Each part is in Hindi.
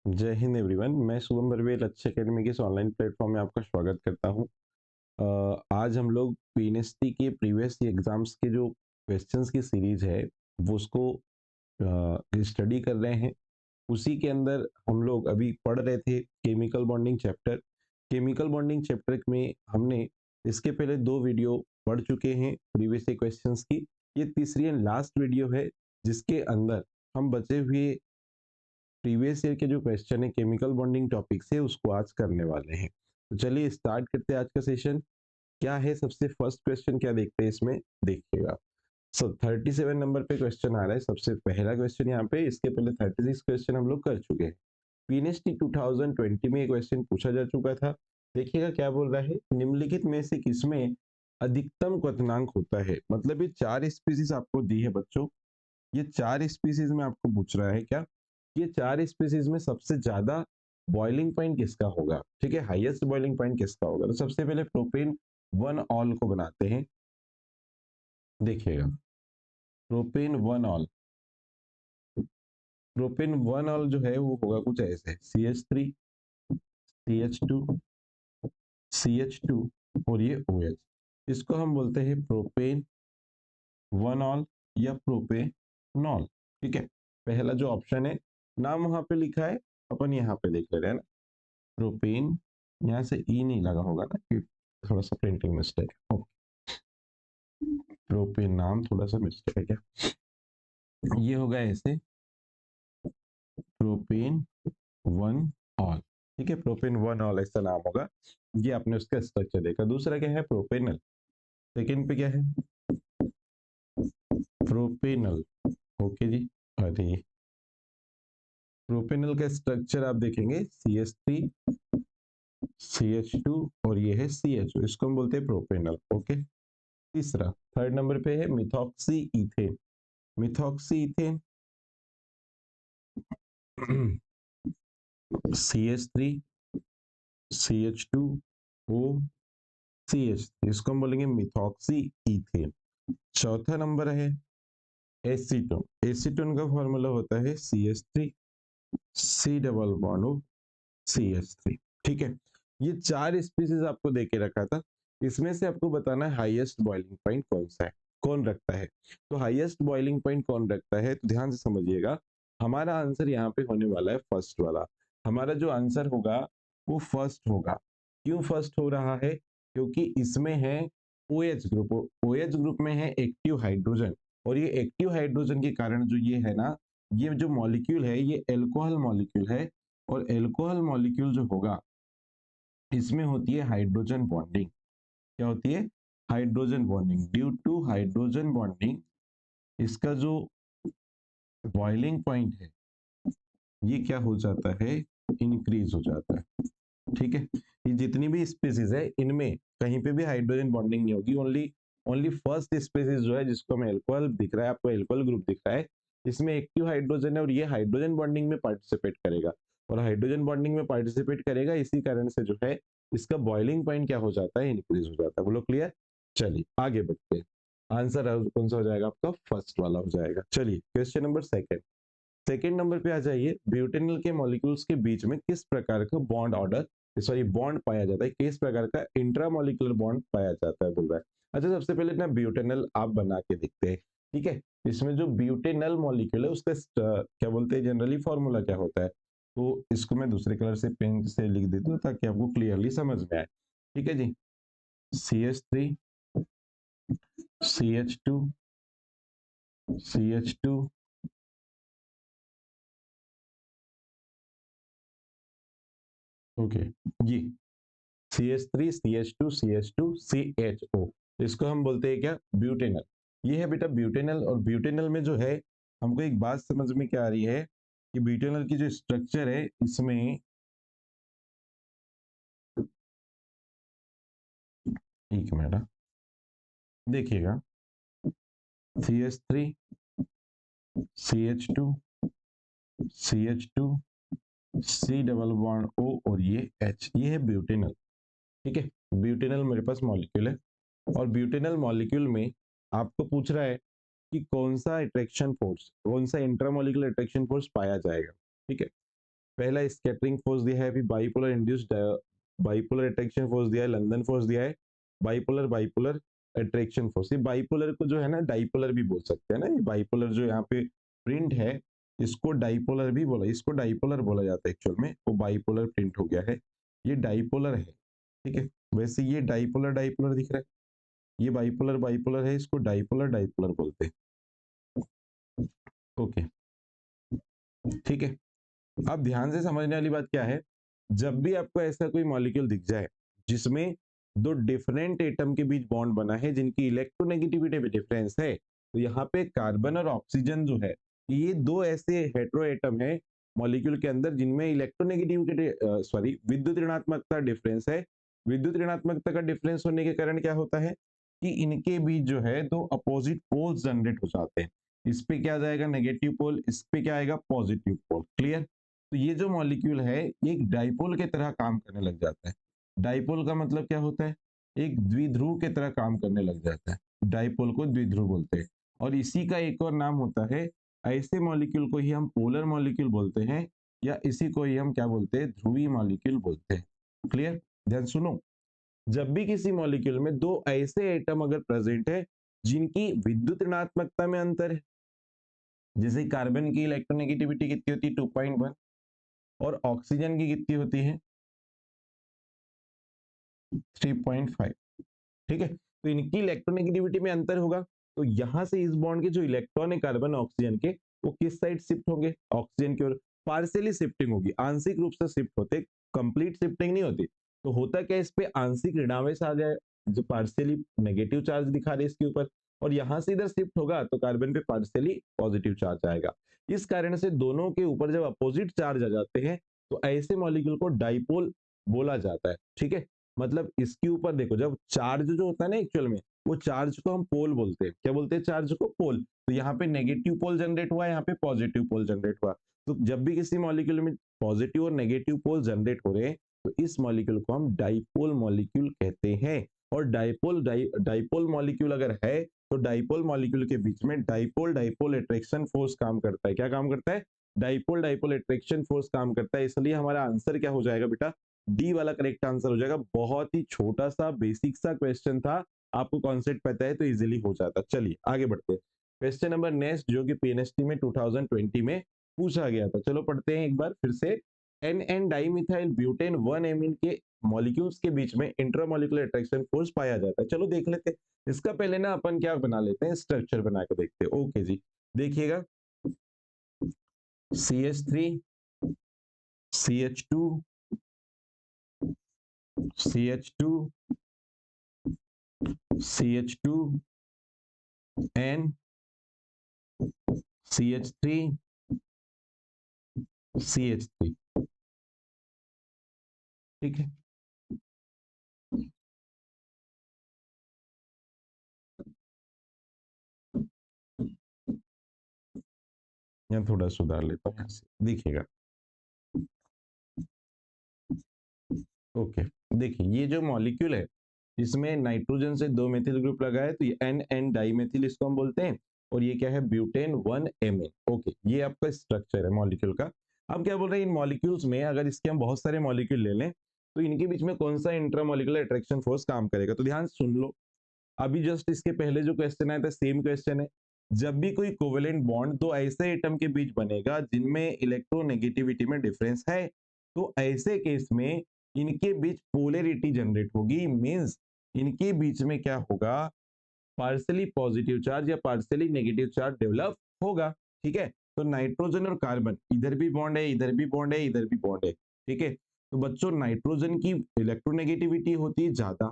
जय हिंद एवरीवन। मैं शुभम बरवेल अच्छे अकेडमी के इस ऑनलाइन प्लेटफॉर्म में आपका स्वागत करता हूं। आज हम लोग पीएनएसटी के प्रीवियस एग्जाम्स के जो क्वेश्चंस की सीरीज है वो उसको स्टडी कर रहे हैं। उसी के अंदर हम लोग अभी पढ़ रहे थे chemical bonding chapter. Chemical bonding chapter में हमने इसके पहले 2 वीडियो पढ़ चुके हैं प्रीवियस क्वेश्चंस की। ये तीसरी एंड लास्ट वीडियो है जिसके अंदर हम बचे हुए प्रीवियस ईयर के जो क्वेश्चन है केमिकल बॉन्डिंग टॉपिक से उसको आज करने वाले हैं। तो चलिए स्टार्ट करते हैं आज का सेशन। क्या है सबसे फर्स्ट क्वेश्चन, क्या देखते हैं इसमें, देखिएगा। 37 नंबर पे क्वेश्चन आ रहा है। सबसे पहला क्वेश्चन यहाँ पे, इसके पहले 36 क्वेश्चन हम लोग कर चुके हैं। पीएनएसटी 2020 में ये क्वेश्चन पूछा जा चुका था। देखिएगा क्या बोल रहा है, निम्नलिखित में से किसमें अधिकतम क्वथनांक होता है। मतलब ये 4 स्पीसीज आपको दी है बच्चों। ये 4 स्पीसीज में आपको पूछ रहा है क्या, ये 4 स्पीसीज में सबसे ज्यादा बॉइलिंग पॉइंट किसका होगा। ठीक है, हाईएस्ट बॉइलिंग पॉइंट किसका होगा। तो सबसे पहले प्रोपेन वन ऑल को बनाते हैं। देखिएगा propane one all, propane one all जो है वो होगा कुछ ऐसे CH3 CH2 CH2 और ये OH। इसको हम बोलते हैं प्रोपेन वन ऑल या प्रोपेनॉल। ठीक है, पहला जो ऑप्शन है, नाम वहां पे लिखा है, अपन यहाँ पे देख ले रहे हैं ना, प्रोपेन। यहाँ से ई नहीं लगा होगा ना, कि थोड़ा सा प्रिंटिंग मिस्टेक है। प्रोपेन नाम थोड़ा सा मिस्टेक है क्या, ये होगा ऐसे प्रोपेन वन ऑल। ठीक है, प्रोपेन वन ऑल ऐसा नाम होगा। ये आपने उसका स्ट्रक्चर देखा। दूसरा क्या है, प्रोपेनल। सेकेंड पे क्या है, प्रोपेनल। ओके जी। अरे प्रोपेनल का स्ट्रक्चर आप देखेंगे CH3 CH2 और ये है CHO, इसको हम बोलते हैं प्रोपेनल। ओके। तीसरा थर्ड नंबर पे है methoxy ethane. Methoxy ethane CH3 CH2O CH3, इसको हम बोलेंगे मिथॉक्सी इथेन। चौथा नंबर है एसीटोन। एसीटोन का फॉर्मूला होता है CH3 C double bond O CH3। ठीक है, ये 4 स्पीसीज आपको देके रखा था। इसमें से आपको बताना है हाईएस्ट बॉइलिंग पॉइंट कौन सा है, कौन रखता है। तो हाईएस्ट बॉइलिंग पॉइंट कौन रखता है, तो ध्यान से समझिएगा। हमारा आंसर यहाँ पे होने वाला है फर्स्ट वाला। हमारा जो आंसर होगा वो फर्स्ट होगा। क्यों फर्स्ट हो रहा है, क्योंकि इसमें है OH ग्रुप। OH ग्रुप में है एक्टिव हाइड्रोजन, और ये एक्टिव हाइड्रोजन के कारण जो ये है ना, ये जो मॉलिक्यूल है ये एल्कोहल मॉलिक्यूल है। और एल्कोहल मॉलिक्यूल जो होगा इसमें होती है हाइड्रोजन बॉन्डिंग। क्या होती है, hydrogen bonding. Due to hydrogen bonding इसका जो बॉइलिंग पॉइंट है ये क्या हो जाता है, इंक्रीज हो जाता है। ठीक है, ये जितनी भी स्पीसीज है इनमें कहीं पे भी हाइड्रोजन बॉन्डिंग नहीं होगी। ओनली ओनली फर्स्ट स्पीसीज जो है जिसको हमें एल्कोहल दिख रहा है, आपको एल्कोहल ग्रुप दिख रहा है, इसमें एक्टिव हाइड्रोजन है और ये हाइड्रोजन बॉन्डिंग में पार्टिसिपेट करेगा। और हाइड्रोजन बॉन्डिंग में पार्टिसिपेट करेगा, इसी कारण से जो है इसका बॉइलिंग पॉइंट क्या हो जाता है, इंक्रीज हो जाता है। बोलो क्लियर। चलिए आगे बढ़ते हैं। आंसर कौन सा हो जाएगा आपका, फर्स्ट वाला हो जाएगा। चलिए question number second. Second number पे आ जाइए। ब्यूटेनॉल के मॉलिक्यूल्स के बीच में किस प्रकार का बॉन्ड ऑर्डर, सॉरी बॉन्ड पाया जाता है, किस प्रकार का इंट्रामोलिकुलर बॉन्ड पाया जाता है, बोल रहा है। अच्छा सबसे पहले ना ब्यूटेनॉल आप बना के देखते हैं। ठीक है, इसमें जो ब्यूटेनॉल मॉलिक्यूल है उसका क्या बोलते हैं, जनरली फॉर्मूला क्या होता है। तो इसको मैं दूसरे कलर से पेन से लिख देता हूँ ताकि आपको क्लियरली समझ में आए। ठीक है जी, CH3 CH2 CH2 ओके जी, CH3 CH2 CH2 CHO, इसको हम बोलते हैं क्या, ब्यूटेनल। ये है बेटा ब्यूटेनल। और ब्यूटेनल में जो है हमको एक बात समझ में क्या आ रही है कि ब्यूटेनल की जो स्ट्रक्चर है इसमें, एक मिनट देखिएगा, CH3 CH2 CH2 C double bond O और ये H, ये है ब्यूटेनल। ठीक है, ब्यूटेनल मेरे पास मॉलिक्यूल है। और ब्यूटेनल मॉलिक्यूल में आपको पूछ रहा है कि कौन सा अट्रैक्शन फोर्स, कौन सा इंट्रामोलिकुलर अट्रैक्शन फोर्स पाया जाएगा। ठीक है, पहला स्कैटरिंग फोर्स दिया है, फिर bipolar induced bipolar attraction force दिया है, लंदन फोर्स दिया है, बाइपोलर बाइपोलर अट्रैक्शन फोर्स। ये बाइपोलर को जो है ना डाइपोलर भी बोल सकते हैं ना, ये बाइपोलर जो यहाँ पे प्रिंट है इसको डाइपोलर भी बोला, इसको डाइपोलर बोला जाता है एक्चुअल में, वो बाइपोलर प्रिंट हो गया है, ये डाइपोलर है, ठीक है। वैसे ये डाइपोलर डाइपोलर दिख रहा है, ये बाइपोलर बाइपोलर है, इसको डाइपोलर डाइपोलर बोलते हैं। ओके, ठीक है। अब ध्यान से समझने वाली बात क्या है, जब भी आपको ऐसा कोई मॉलिक्यूल दिख जाए जिसमें दो डिफरेंट एटम के बीच बॉन्ड बना है जिनकी इलेक्ट्रोनेगेटिविटी में डिफरेंस है, तो यहाँ पे कार्बन और ऑक्सीजन जो है ये दो ऐसे हेटेरो एटम है मॉलिक्यूल के अंदर जिनमें इलेक्ट्रोनेगेटिविटी सॉरी विद्युत ऋणात्मकता डिफरेंस है। विद्युत ऋणात्मकता का डिफरेंस होने के कारण क्या होता है कि इनके बीच जो है दो अपोजिट पोल्स जनरेट हो जाते हैं। इस पे क्या जाएगा नेगेटिव पोल, इस पे क्या आएगा पॉजिटिव पोल। क्लियर? तो ये जो मॉलिक्यूल है ये एक डाइपोल के तरह काम करने लग जाता है। डाइपोल का मतलब क्या होता है, एक द्विध्रुव के तरह काम करने लग जाता है, डाइपोल को द्विध्रुव बोलते हैं। और इसी का एक और नाम होता है, ऐसे मॉलिक्यूल को ही हम पोलर मॉलिक्यूल बोलते हैं, या इसी को ही हम क्या बोलते हैं, ध्रुवीय मॉलिक्यूल बोलते हैं। क्लियर? ध्यान सुनो, जब भी किसी मॉलिक्यूल में दो ऐसे एटम अगर प्रेजेंट है जिनकी विद्युत ऋणात्मकता में अंतर है, जैसे कार्बन की इलेक्ट्रोनेगेटिविटी कितनी होती है 2.1 और ऑक्सीजन की कितनी होती है 3.5, ठीक है। तो इनकी इलेक्ट्रोनेगेटिविटी में अंतर होगा, तो यहां से इस बॉन्ड के जो इलेक्ट्रॉन है कार्बन ऑक्सीजन के वो किस साइड शिफ्ट होंगे, ऑक्सीजन की ओर। पार्शियली शिफ्टिंग होगी, आंशिक रूप से शिफ्ट होते, कंप्लीट शिफ्टिंग नहीं होती। तो होता क्या, इस पे आंशिक ऋणावेश आ जाए, जो पार्शियली नेगेटिव चार्ज दिखा रहे इसके ऊपर, और यहां से इधर शिफ्ट होगा तो कार्बन पे पार्शियली पॉजिटिव चार्ज आएगा। इस कारण से दोनों के ऊपर जब अपोजिट चार्ज आ जाते हैं तो ऐसे मॉलिक्यूल को डाइपोल बोला जाता है, ठीक है। मतलब इसके ऊपर देखो, जब चार्ज जो होता है ना एक्चुअल में, वो चार्ज को हम पोल बोलते हैं। क्या बोलते हैं चार्ज को? पोल। तो यहाँ पे नेगेटिव पोल जनरेट हुआ, यहाँ पे पॉजिटिव पोल जनरेट हुआ। तो जब भी किसी मॉलिक्यूल में पॉजिटिव और नेगेटिव पोल जनरेट हो रहे हैं तो इस मॉलिक्यूल को हम डाइपोल मॉलिक्यूल कहते हैं। और डाइपोल मॉलिक्यूल अगर है तो डाइपोल मॉलिक्यूल के बीच में डाइपोल डाइपोल अट्रैक्शन फोर्स काम करता है। क्या काम करता है? डाइपोल डाइपोल अट्रैक्शन फोर्स काम करता है। इसलिए हमारा आंसर क्या हो जाएगा बेटा, डी वाला करेक्ट आंसर हो जाएगा। बहुत ही छोटा सा बेसिक सा क्वेश्चन था, आपको कॉन्सेप्ट पता है तो इजीली हो जाता। चलिए आगे बढ़ते हैं। क्वेश्चन नंबर नेक्स्ट जो कि पीएनएसटी में 2020 में पूछा गया था, चलो पढ़ते हैं एक बार फिर से। N N dimethyl butane 1 amine के मॉलिक्यूल्स के बीच में इंट्रामॉलिक्यूलर अट्रैक्शन फोर्स पाया जाता है। चलो देख लेते हैं। इसका पहले ना अपन क्या बना लेते हैं, स्ट्रक्चर बना के देखते हैं। ओके जी, देखिएगा CH3 CH2 CH2 CH2 and CH3 CH3, ठीक है। यहाँ थोड़ा सुधार लेता हूँ, देखिएगा। ओके, देखिए ये जो मॉलिक्यूल है इसमें नाइट्रोजन से 2 मेथिल ग्रुप लगा है, तो ये एन एन डाइमेथिल इसको हम बोलते हैं। और ये क्या है, ब्यूटेन 1 एमएन। ओके, ये आपका स्ट्रक्चर है मॉलिक्यूल का। अब क्या बोल रहे हैं, इन मॉलिक्यूल्स में अगर इसके हम बहुत सारे मॉलिक्यूल ले लें तो इनके बीच में कौन सा इंट्रामॉलिक्यूलर अट्रैक्शन फोर्स काम करेगा। तो ध्यान सुन लो, अभी जस्ट इसके पहले जो क्वेश्चन आया था सेम क्वेश्चन है। जब भी कोई कोवेलेंट बॉन्ड दो ऐसे एटम के बीच बनेगा जिनमें इलेक्ट्रोनेगेटिविटी में डिफरेंस है, तो ऐसे केस में इनके बीच पोलैरिटी जनरेट होगी। मींस इनके बीच में क्या होगा, पार्शियली पॉजिटिव चार्ज या पार्शियली नेगेटिव चार्ज डेवलप होगा, ठीक है। तो नाइट्रोजन और कार्बन, इधर भी बॉन्ड है, इधर भी बॉन्ड है, इधर भी बॉन्ड है, ठीक है। तो बच्चों नाइट्रोजन की इलेक्ट्रोनेगेटिविटी होती है ज्यादा,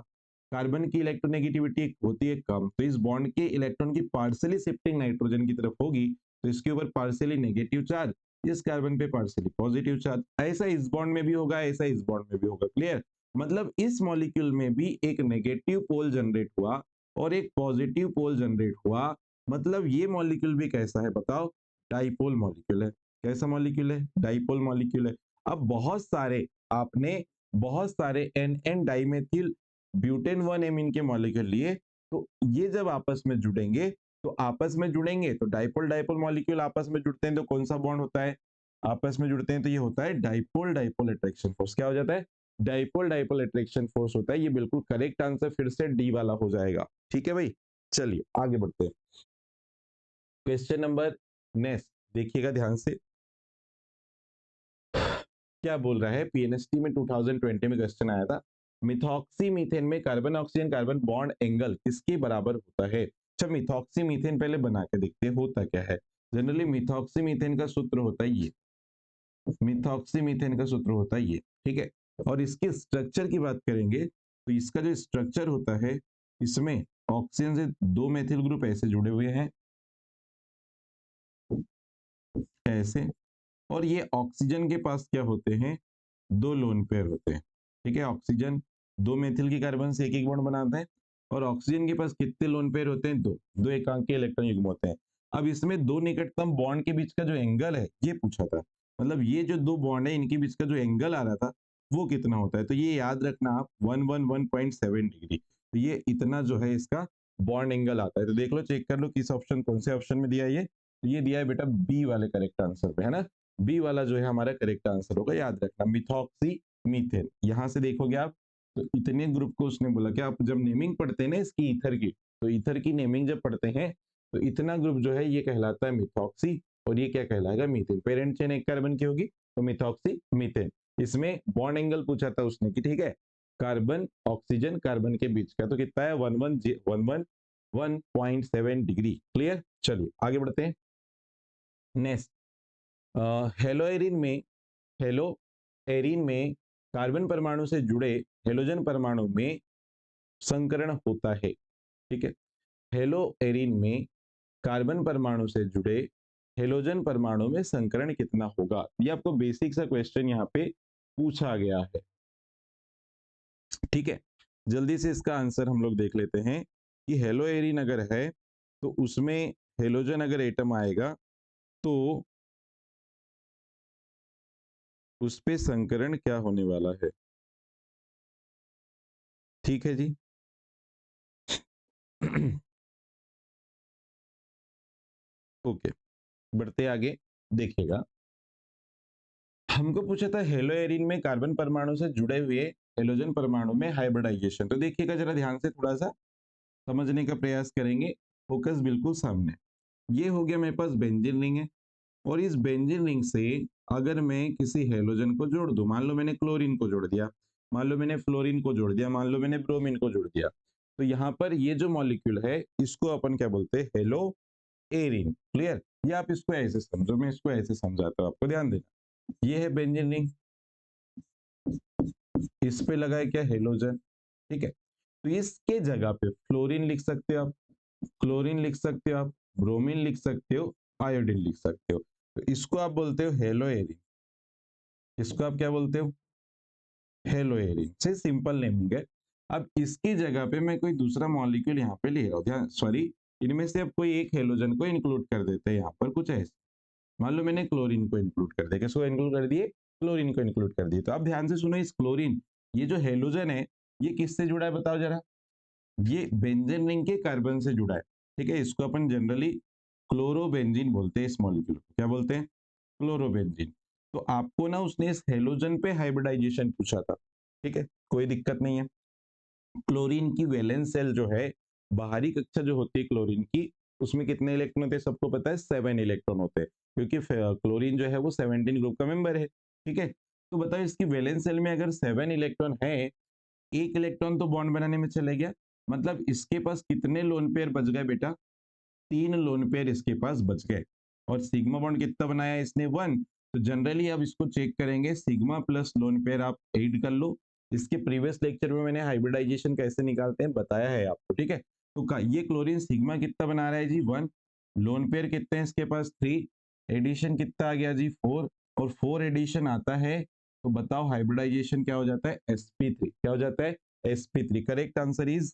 कार्बन की इलेक्ट्रोनेगेटिविटी होती है कम। तो इस बॉन्ड के इलेक्ट्रॉन की पार्शियली शिफ्टिंग नाइट्रोजन की तरफ होगी, तो इसके ऊपर पार्शियली नेगेटिव चार्ज, इस कार्बन पे पार्शियली पॉजिटिव चार्ज। ऐसा इस बॉन्ड में भी होगा, ऐसा इस बॉन्ड में भी होगा। क्लियर? मतलब इस मॉलिक्यूल में भी एक नेगेटिव पोल जनरेट हुआ और एक पॉजिटिव पोल जनरेट हुआ। मतलब ये मॉलिक्यूल भी कैसा है बताओ, डाइपोल मॉलिक्यूल है। कैसा मॉलिक्यूल है? डाइपोल मॉलिक्यूल है। अब बहुत सारे N N dimethyl butane 1 amine के मॉलिक्यूल लिए, तो ये जब आपस में जुड़ेंगे तो डाइपोल डाइपोल मॉलिक्यूल आपस में जुड़ते हैं तो कौन सा बॉन्ड होता है, आपस में जुड़ते हैं तो ये होता है डाइपोल डाइपोल अट्रैक्शन फोर्स। क्या हो जाता है? डाइपोल डाइपोल अट्रैक्शन फोर्स होता है। ये बिल्कुल करेक्ट आंसर फिर से डी वाला हो जाएगा। ठीक है भाई, चलिए आगे बढ़ते हैं। क्वेश्चन नंबर नेक्स्ट देखिएगा ध्यान से, क्या बोल रहा है। पीएनएसटी में 2020 में क्वेश्चन आया था, मिथॉक्सी मीथेन में carbon oxygen carbon bond angle किसके बराबर होता है? अच्छा, मिथॉक्सी मीथेन पहले बना के देखते हैं होता क्या है। जनरली मिथॉक्सी मीथेन का सूत्र होता है ये, मिथॉक्सी मीथेन का सूत्र होता है ये, ठीक है। और इसके स्ट्रक्चर की बात करेंगे तो इसका जो स्ट्रक्चर होता है, इसमें ऑक्सीजन से दो मेथिल ग्रुप ऐसे जुड़े हुए हैं, ऐसे, और ये ऑक्सीजन के पास क्या होते हैं? दो लोन पेयर होते हैं, ठीक है। ऑक्सीजन दो मेथिल की कार्बन से एक एक बॉन्ड बनाते हैं, और ऑक्सीजन के पास कितने लोन पेयर होते हैं? दो। दो एकांकी इलेक्ट्रॉन युग्म होते हैं। अब इसमें दो निकटतम बॉन्ड के बीच का जो एंगल है ये पूछा था, मतलब ये जो दो बॉन्ड है इनके बीच का जो एंगल आ रहा था वो कितना होता है? तो ये याद रखना आप 111.7 डिग्री। तो ये इतना जो है इसका बॉन्ड एंगल आता है। तो देख लो, चेक कर लो किस ऑप्शन, कौन से ऑप्शन में दिया है ये। तो ये दिया है बेटा बी वाले करेक्ट आंसर पे, है ना। बी वाला जो है हमारा करेक्ट आंसर होगा, याद रखना, मिथॉक्सी मीथेन। यहां से देखोगे आप तो इतने ग्रुप को उसने बोला कि आप जब नेमिंग पढ़ते हैं ना इसकी ईथर की, तो ईथर की नेमिंग जब पढ़ते हैं तो इतना ग्रुप जो है ये कहलाता है मिथॉक्सी, और ये क्या कहलाएगा? मीथेन। पेरेंट चेन एक कार्बन की होगी तो मिथॉक्सी मीथेन। इसमें बॉन्ड एंगल पूछा था उसने कि ठीक है, कार्बन ऑक्सीजन कार्बन के बीच का तो कितना है? 111.7 डिग्री। क्लियर, चलिए आगे बढ़ते हैं। नेक्स्ट, हेलोएरिन में, हेलो एरिन में कार्बन परमाणु से जुड़े हेलोजन परमाणु में संकरण होता है, ठीक है। हेलो एरिन में कार्बन परमाणु से जुड़े हेलोजन परमाणु में संकरण कितना होगा? ये आपको बेसिक सा क्वेश्चन यहाँ पे पूछा गया है, ठीक है। जल्दी से इसका आंसर हम लोग देख लेते हैं कि हेलो एरिन अगर है तो उसमें हेलोजन अगर एटम आएगा तो उस पे संकरण क्या होने वाला है? ठीक है जी। ओके, बढ़ते आगे, देखिएगा। हमको पूछा था हेलो एरिन में कार्बन परमाणु से जुड़े हुए हेलोजन परमाणु में हाइब्रिडाइजेशन। तो देखिएगा जरा ध्यान से, थोड़ा सा समझने का प्रयास करेंगे। फोकस बिल्कुल सामने। ये हो गया मेरे पास बेंजीन रिंग है, और इस बेंजीन रिंग से अगर मैं किसी हेलोजन को जोड़ दूं, मान लो मैंने क्लोरीन को जोड़ दिया, मान लो मैंने फ्लोरीन को जोड़ दिया, मान लो मैंने ब्रोमीन को जोड़ दिया, तो यहाँ पर ये जो मॉलिक्यूल है इसको अपन क्या बोलते हैं? Hello Erin. क्लियर, ये आप इसको ऐसे समझो, मैं इसको ऐसे समझाता हूँ, आपको ध्यान देना। ये है बेंजीन रिंग, इस पे लगा है क्या? हेलोजन, ठीक है। तो इसके जगह पे फ्लोरीन लिख सकते हो आप, क्लोरीन लिख सकते हो आप, ब्रोमीन लिख सकते हो, आयोडीन लिख सकते हो। तो इसको आप बोलते हो हेलो एरिन। इसको आप क्या बोलते हो? हेलो एरिन से सिंपल नेमिंग है। अब इसकी जगह पे मैं कोई दूसरा मॉलिक्यूल यहाँ पे ले रहा हूँ, ध्यान, सॉरी, इनमें से अब कोई एक हेलोजन को इंक्लूड कर देते हैं यहाँ पर, कुछ ऐसे। मान लो मैंने क्लोरीन को इंक्लूड कर दिया, किसको इंक्लूड कर दिए? क्लोरीन को इंक्लूड कर दिए। तो अब ध्यान से सुनो, इस क्लोरीन, ये जो हेलोजन है ये किससे जुड़ा है बताओ जरा? ये बेंजीन रिंग के कार्बन से जुड़ा है, ठीक है। इसको अपन जनरली क्लोरोबेंजीन बोलते हैं, इस मॉलिक्यूल को क्या बोलते हैं? क्लोरोबेंजीन। तो आपको ना उसने इस हेलोजन पे हाइब्रिडाइजेशन पूछा था, ठीक है, कोई दिक्कत नहीं है। क्लोरीन की वैलेंस शेल जो है, बाहरी कक्षा जो होती है क्लोरीन की, उसमें कितने इलेक्ट्रॉन होते हैं सबको पता है? 7 इलेक्ट्रॉन होते हैं, क्योंकि क्लोरीन जो है वो 17 ग्रुप का मेंबर है, ठीक है। तो बताओ इसकी वैलेंस शेल में अगर 7 इलेक्ट्रॉन है, एक इलेक्ट्रॉन तो बॉन्ड बनाने में चले गया, मतलब इसके पास कितने लोन पेयर बच गए बेटा? 3 लोन पेयर इसके पास बच गए। और सिग्मा बॉन्ड कितना बनाया इसने? 1। तो जनरली अब इसको चेक करेंगे, सिग्मा प्लस लोन पेयर आप ऐड कर लो। इसके प्रीवियस लेक्चर में मैंने हाइब्रिडाइजेशन कैसे निकालते हैं बताया है आपको, ठीक है। तो ये क्लोरीन सिग्मा कितना बना रहा है जी? 1। लोन पेयर कितने हैं इसके पास? 3। एडिशन कितना आ गया जी? 4। और 4 एडिशन आता है तो बताओ हाइब्रिडाइजेशन क्या हो जाता है? sp3। क्या हो जाता है? sp3। Correct answer is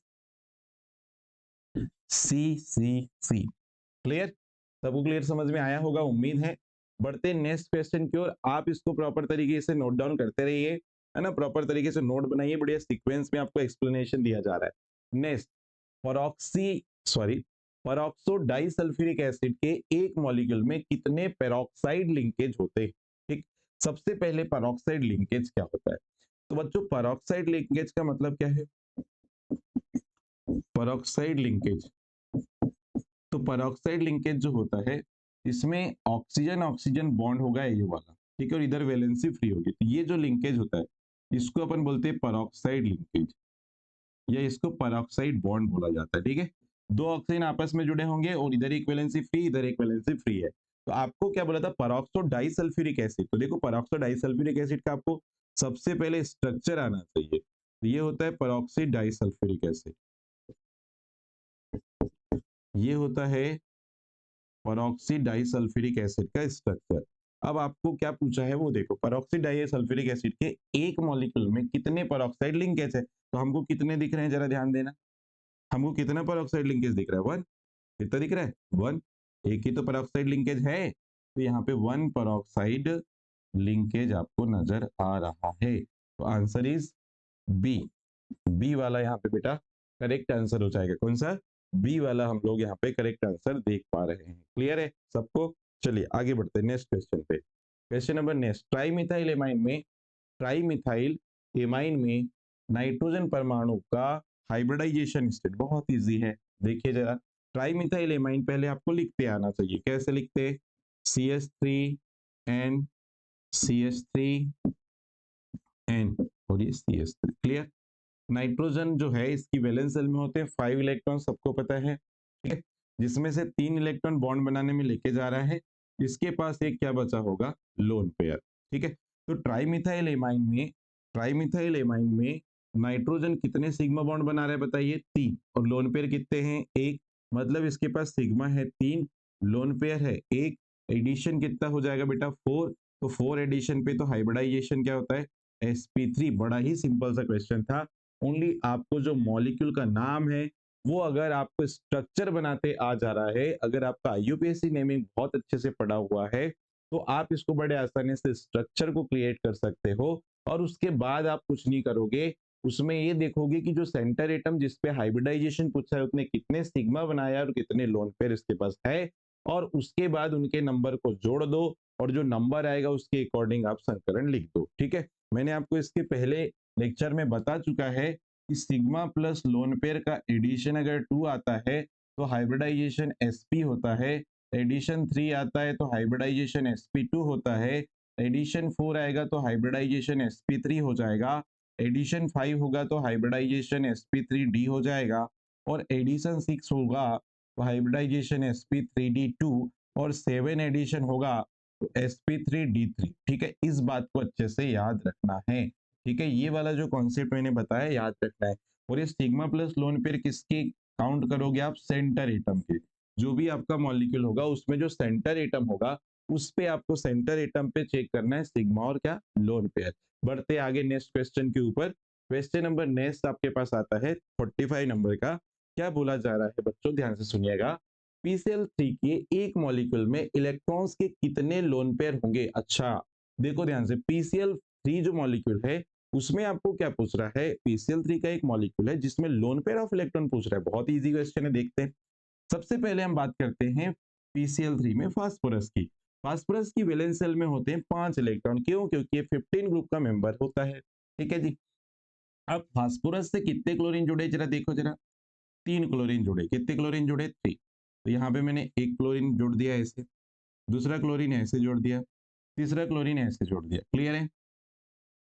C C C. Clear, सबको क्लियर समझ में आया होगा उम्मीद है। बढ़ते नेक्स्ट क्वेश्चन की ओर। आप इसको प्रॉपर तरीके से नोट डाउन करते रहिए, है ना, प्रॉपर तरीके से नोट बनाइए, बढ़िया सीक्वेंस में आपको एक्सप्लेनेशन दिया जा रहा है। Next, परऑक्सी sorry peroxo disulphuric acid के एक मॉलिक्यूल में कितने पेरोक्साइड लिंकेज होते हैं? सबसे पहले पेरोक्साइड लिंकेज क्या होता है? तो बच्चों पेरोक्साइड लिंकेज का मतलब क्या है? पेरोक्साइड लिंकेज, तो पेरोक्साइड लिंकेज जो होता है इसमें ऑक्सीजन ऑक्सीजन बॉन्ड होगा ये वाला, ठीक है, और इधर वैलेंसी फ्री होगी, तो ये जो लिंकेज होता है इसको अपन बोलते हैं पेरोक्साइड लिंकेज, या इसको पेरोक्साइड बॉन्ड बोला जाता है, ठीक है। दो ऑक्सीजन आपस में जुड़े होंगे और इधर एक वैलेंसी फ्री, इधर एक वैलेंसी फ्री है। तो आपको क्या बोला था? Peroxo disulphuric acid. तो देखो पेरोक्सो डाइसल्फ्यूरिक एसिड का आपको सबसे पहले स्ट्रक्चर आना चाहिए, तो ये होता है पेरोक्सी डाइसल्फ्यूरिक एसिड, ये होता है पेरोक्सी डाइसल्फ्यूरिक एसिड का स्ट्रक्चर। अब आपको क्या पूछा है वो देखो, पेरोक्सी डाइसल्फ्यूरिक एसिड के एक मॉलिक्यूल में कितने पेरोक्साइड लिंकेज है, तो हमको कितने दिख रहे हैं जरा ध्यान देना, हमको कितना पेरोक्साइड लिंकेज दिख रहा है? वन। कितना दिख रहा है? वन। एक ही तो पेरोक्साइड लिंकेज है, तो यहाँ पे वन पेरोक्साइड लिंकेज आपको नजर आ रहा है, तो आंसर इज बी। बी वाला यहाँ पे बेटा करेक्ट आंसर हो जाएगा। कौन सा? बी वाला हम लोग यहाँ पे करेक्ट आंसर देख पा रहे हैं। क्लियर है सबको? चलिए आगे बढ़ते हैं नेक्स्ट क्वेश्चन पे। Question number next, trimethyl amine में, ट्राईमिथाइल एमाइन में नाइट्रोजन परमाणु का हाइब्रिडाइजेशन स्टेट बहुत इजी है। देखिए जरा, ट्राईमिथाइल एमाइन पहले आपको लिखते आना चाहिए। कैसे लिखते? CH3 एंड CH3 एंड और ये CH3। क्लियर? नाइट्रोजन जो है इसकी वैलेंस शेल में होते हैं 5 इलेक्ट्रॉन, सबको पता है, ठीक है, जिसमें से 3 इलेक्ट्रॉन बॉन्ड बनाने में लेके जा रहा है। इसके पास एक क्या बचा होगा? लोन पेयर, ठीक है। तो ट्राईमिथाइल एमाइन में, ट्राईमिथाइल एमाइन में नाइट्रोजन कितने सिग्मा बॉन्ड बना रहा है बताइए? 3। और लोन पेयर कितने हैं? एक। मतलब इसके पास सिग्मा है 3, लोन पेयर है 1, एडिशन कितना हो जाएगा बेटा? 4। तो 4 एडिशन पे तो हाइब्रिडाइजेशन क्या होता है? sp3। बड़ा ही सिंपल सा क्वेश्चन था। ओनली आपको जो मॉलिक्यूल का नाम है वो अगर आपको स्ट्रक्चर बनाते आ जा रहा है, अगर आपका यूपीएससी नेमिंग बहुत अच्छे से पढ़ा हुआ है, तो आप इसको बड़े आसानी से स्ट्रक्चर को क्रिएट कर सकते हो। और उसके बाद आप कुछ नहीं करोगे, उसमें ये देखोगे कि जो सेंटर एटम जिसपे हाइब्रिडाइजेशन पूछा है उसने कितने सिग्मा बनाया और कितने लोन पेयर इसके पास है, और उसके बाद उनके नंबर को जोड़ दो और जो नंबर आएगा उसके अकॉर्डिंग आप संकरण लिख दो, ठीक है। मैंने आपको इसके पहले लेक्चर में बता चुका है कि सिग्मा प्लस लोन पेयर का एडिशन अगर 2 आता है तो हाइब्रिडाइजेशन sp होता है, एडिशन 3 आता है तो हाइब्रिडाइजेशन sp2 होता है, एडिशन 4 आएगा तो हाइब्रिडाइजेशन sp3 हो जाएगा, एडिशन 5 होगा तो हाइब्रिडाइजेशन sp3d हो जाएगा, और एडिशन 6 होगा तो हाइब्रिडाइजेशन sp3d2, और 7 एडिशन होगा तो sp3d3, ठीक है। इस बात को अच्छे से याद रखना है, ठीक है। ये वाला जो कॉन्सेप्ट मैंने बताया याद रखना है। और ये सिग्मा प्लस लोन पेयर किसके काउंट करोगे आप? सेंटर एटम के। जो भी आपका मॉलिक्यूल होगा उसमें जो सेंटर एटम होगा उस पे आपको सेंटर एटम पे चेक करना है सिग्मा और क्या? Lone pair. बढ़ते आगे नेक्स्ट क्वेश्चन के ऊपर। क्वेश्चन नंबर नेक्स्ट आपके पास आता है 45 नंबर का। क्या बोला जा रहा है बच्चों? ध्यान से सुनिएगा। PCl3 के एक मॉलिक्यूल में इलेक्ट्रॉन्स के कितने लोन पेयर होंगे? अच्छा देखो ध्यान से, PCl3 जो मॉलिक्यूल है उसमें आपको क्या पूछ रहा है? PCl3 का एक मॉलिक्यूल है जिसमें लोन पेयर ऑफ इलेक्ट्रॉन पूछ रहा है। बहुत इजी क्वेश्चन है, देखते हैं। सबसे पहले हम बात करते हैं PCl3 में फास्फोरस की। फास्फोरस की वैलेंस शेल में होते हैं 5 इलेक्ट्रॉन। क्यों? क्योंकि ये 15 ग्रुप का मेंबर होता है, ठीक है जी। अब फास्फोरस से कितने क्लोरीन जुड़े जरा देखो जरा? 3 क्लोरीन जुड़े। कितने क्लोरीन जुड़े? 3। तो यहाँ पे मैंने एक क्लोरीन जोड़ दिया ऐसे, दूसरा क्लोरीन ऐसे जोड़ दिया, तीसरा क्लोरीन ऐसे जोड़ दिया। क्लियर है?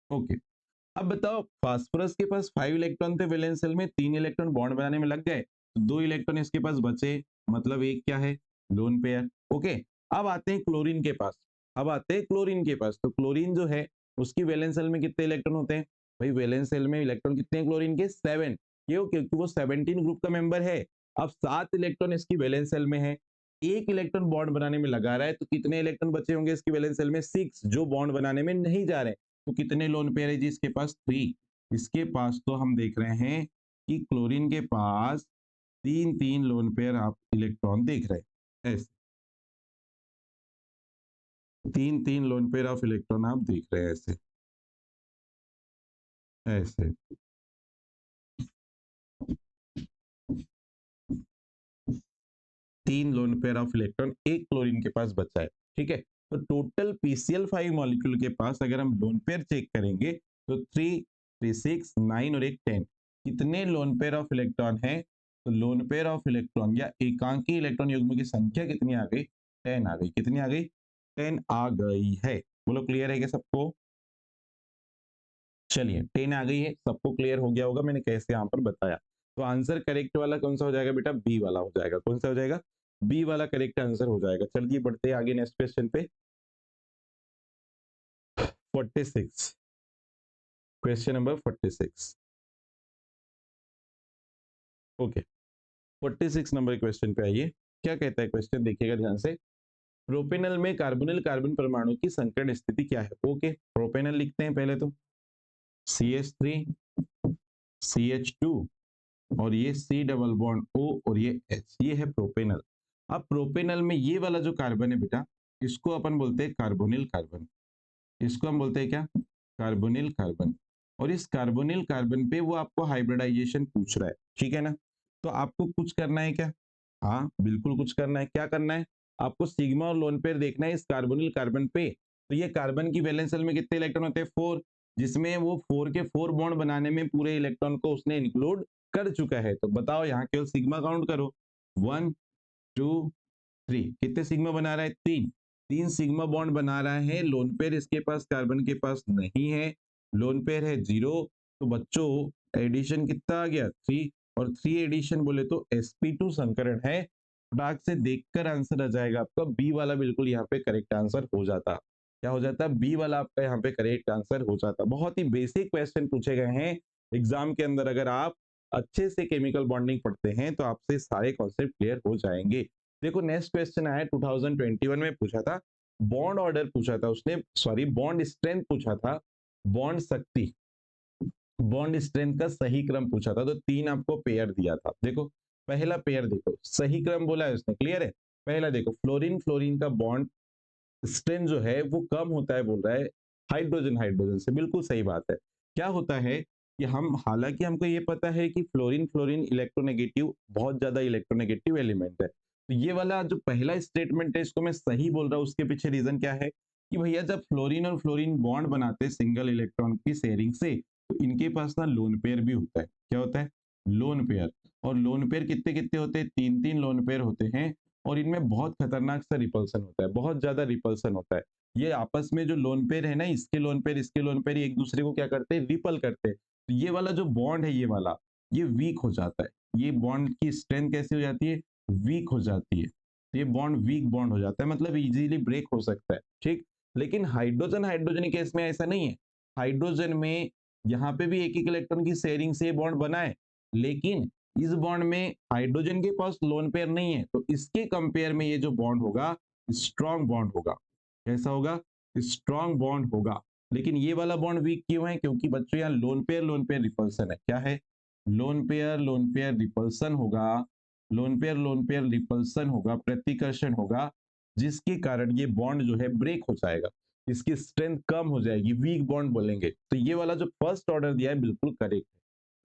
ओके। अब बताओ, फास्फोरस के पास 5 इलेक्ट्रॉन थे वैलेंस शेल में, 3 इलेक्ट्रॉन बॉन्ड बनाने में लग गए, तो 2 इलेक्ट्रॉन इसके पास बचे, मतलब एक क्या है? Lone pair. ओके। अब आते हैं क्लोरीन के पास। अब आते हैं क्लोरीन के पास। तो क्लोरीन जो है उसकी वैलेंस शेल में कितने इलेक्ट्रॉन होते हैं? भाई वैलेंस शेल में इलेक्ट्रॉन कितने हैं क्लोरीन के? 7। क्यों? क्योंकि वो 17 ग्रुप का मेंबर है। अब 7 इलेक्ट्रॉन इसकी वैलेंस शेल में है, एक इलेक्ट्रॉन बॉन्ड बनाने में लगा रहा है, तो कितने इलेक्ट्रॉन बचे होंगे इसकी वैलेंस शेल में? 6, जो बॉन्ड बनाने में नहीं जा रहे। तो कितने लोन पेयर है जी इसके पास? 3। इसके पास तो हम देख रहे हैं कि क्लोरीन के पास 3 लोन पेयर आप इलेक्ट्रॉन देख रहे हैं ऐसे, 3 लोन पेयर ऑफ इलेक्ट्रॉन आप देख रहे हैं ऐसे ऐसे। 3 लोन पेयर ऑफ इलेक्ट्रॉन एक क्लोरीन के पास बचा है, ठीक है। तो टोटल PCl5 मॉलिक्यूल के पास अगर हम लोन पेयर चेक करेंगे तो 3, 3, 6, 9 और एक 10, कितने लोन पेयर ऑफ इलेक्ट्रॉन है? तो लोन पेयर ऑफ इलेक्ट्रॉन या एकांकी इलेक्ट्रॉन युग्म की संख्या कितनी आ गई? 10 आ गई। कितनी आ गई? 10 आ गई है। बोलो क्लियर है क्या सबको? चलिए 10 आ गई है, सबको क्लियर हो गया होगा, मैंने कैसे यहाँ पर बताया। तो आंसर करेक्ट वाला कौन सा हो जाएगा बेटा? बी वाला हो जाएगा। कौन सा हो जाएगा? बी वाला करेक्ट आंसर हो जाएगा। चलिए बढ़ते हैं आगे नेक्स्ट क्वेश्चन पे। 46, question number 46। Okay, 46 number question पे आइए। क्या कहता है क्वेश्चन, देखिएगा ध्यान से। प्रोपेनल में कार्बोनिल कार्बन परमाणु की संकरण स्थिति क्या है? ओके, प्रोपेनल लिखते हैं पहले तो, CH3, CH2 और ये C डबल बॉन्ड O और ये H, ये है प्रोपेनल। अब प्रोपेनल में ये वाला जो कार्बन है बेटा, इसको अपन बोलते हैं कार्बोनिल कार्बन। इसको हम बोलते हैं क्या? Carbonyl carbon. और इस कार्बोनिल कार्बन पे वो आपको हाइब्रिडाइजेशन पूछ रहा है, ठीक है ना? तो आपको कुछ करना है क्या? हाँ बिल्कुल कुछ करना है। क्या करना है? आपको सिग्मा और लोन पेयर देखना है इस कार्बोनिल कार्बन पे। तो ये कार्बन की वैलेंस शेल में कितने इलेक्ट्रॉन होते हैं? 4, जिसमें वो 4 के 4 बॉन्ड बनाने में पूरे इलेक्ट्रॉन को उसने इंक्लूड कर चुका है। तो बताओ यहाँ केवल सिग्मा काउंट करो, 1, 2, 3, कितने सिग्मा बना रहा है? 3, 3 सिग्मा बॉन्ड बना रहा है। लोन पेयर इसके पास कार्बन के पास नहीं है, लोन पेयर है 0। तो बच्चों एडिशन कितना आ गया? 3, और 3 एडिशन बोले तो sp2 संकरण है। फटाक से देखकर आंसर आ जाएगा आपका, बी वाला बिल्कुल यहाँ पे करेक्ट आंसर हो जाता। क्या हो जाता? बी वाला आपका यहाँ पे करेक्ट आंसर हो जाता। बहुत ही बेसिक क्वेश्चन पूछे गए हैं एग्जाम के अंदर। अगर आप अच्छे से केमिकल बॉन्डिंग पढ़ते हैं तो आपसे सारे कॉन्सेप्ट क्लियर हो जाएंगे। देखो नेक्स्ट क्वेश्चन आया 2021 में पूछा था, बॉन्ड ऑर्डर पूछा था उसने, सॉरी बॉन्ड स्ट्रेंथ पूछा था, बॉन्ड शक्ति, बॉन्ड स्ट्रेंथ का सही क्रम पूछा था। तो 3 आपको पेयर दिया था। देखो पहला पेयर देखो, सही क्रम बोला है उसने, क्लियर है? पहला देखो, फ्लोरीन फ्लोरीन का बॉन्ड स्ट्रेंथ जो है वो कम होता है बोल रहा है हाइड्रोजन हाइड्रोजन से। बिल्कुल सही बात है। क्या होता है कि हम, हालांकि हमको ये पता है कि फ्लोरीन फ्लोरीन इलेक्ट्रोनेगेटिव, बहुत ज्यादा इलेक्ट्रोनेगेटिव एलिमेंट है। तो ये वाला जो पहला स्टेटमेंट है इसको मैं सही बोल रहा हूँ, उसके पीछे रीजन क्या है कि भैया जब फ्लोरीन और फ्लोरीन बॉन्ड बनाते हैं सिंगल इलेक्ट्रॉन की शेयरिंग से, तो इनके पास ना लोन पेयर भी होता है। क्या होता है? Lone pair. और लोन पेयर कितने कितने होते हैं? 3 3 लोन पेयर होते हैं। और इनमें बहुत खतरनाक सा रिपल्सन होता है, बहुत ज्यादा रिपल्सन होता है। ये आपस में जो लोन पेयर है ना, इसके लोन पेयर इसके लोन पेयर एक दूसरे को क्या करते हैं? रिपल करते हैं। तो ये वाला जो बॉन्ड है ये वाला, ये वीक हो जाता है। ये बॉन्ड की स्ट्रेंथ कैसी हो जाती है? वीक हो जाती है। तो ये बॉन्ड वीक बॉन्ड हो जाता है, मतलब इजीली ब्रेक हो सकता है, ठीक। लेकिन हाइड्रोजन हाइड्रोजन केस में ऐसा नहीं है। हाइड्रोजन में यहाँ पे भी एक एक इलेक्ट्रॉन की शेयरिंग से बॉन्ड बना है, लेकिन इस बॉन्ड में हाइड्रोजन के पास लोन पेयर नहीं है। तो इसके कंपेयर में ये जो बॉन्ड होगा स्ट्रॉन्ग बॉन्ड होगा। कैसा होगा? स्ट्रॉन्ग बॉन्ड होगा। लेकिन ये वाला बॉन्ड वीक क्यों है? क्योंकि बच्चों यहाँ लोन पेयर रिपल्सन है। क्या है? लोन पेयर रिपल्सन होगा। लोन पेयर रिपल्सन होगा, प्रतिकर्षण होगा, जिसके कारण ये बॉन्ड जो है ब्रेक हो जाएगा, इसकी स्ट्रेंथ कम हो जाएगी, वीक बॉन्ड बोलेंगे। तो ये वाला जो फर्स्ट ऑर्डर दिया है बिल्कुल करेक्ट है।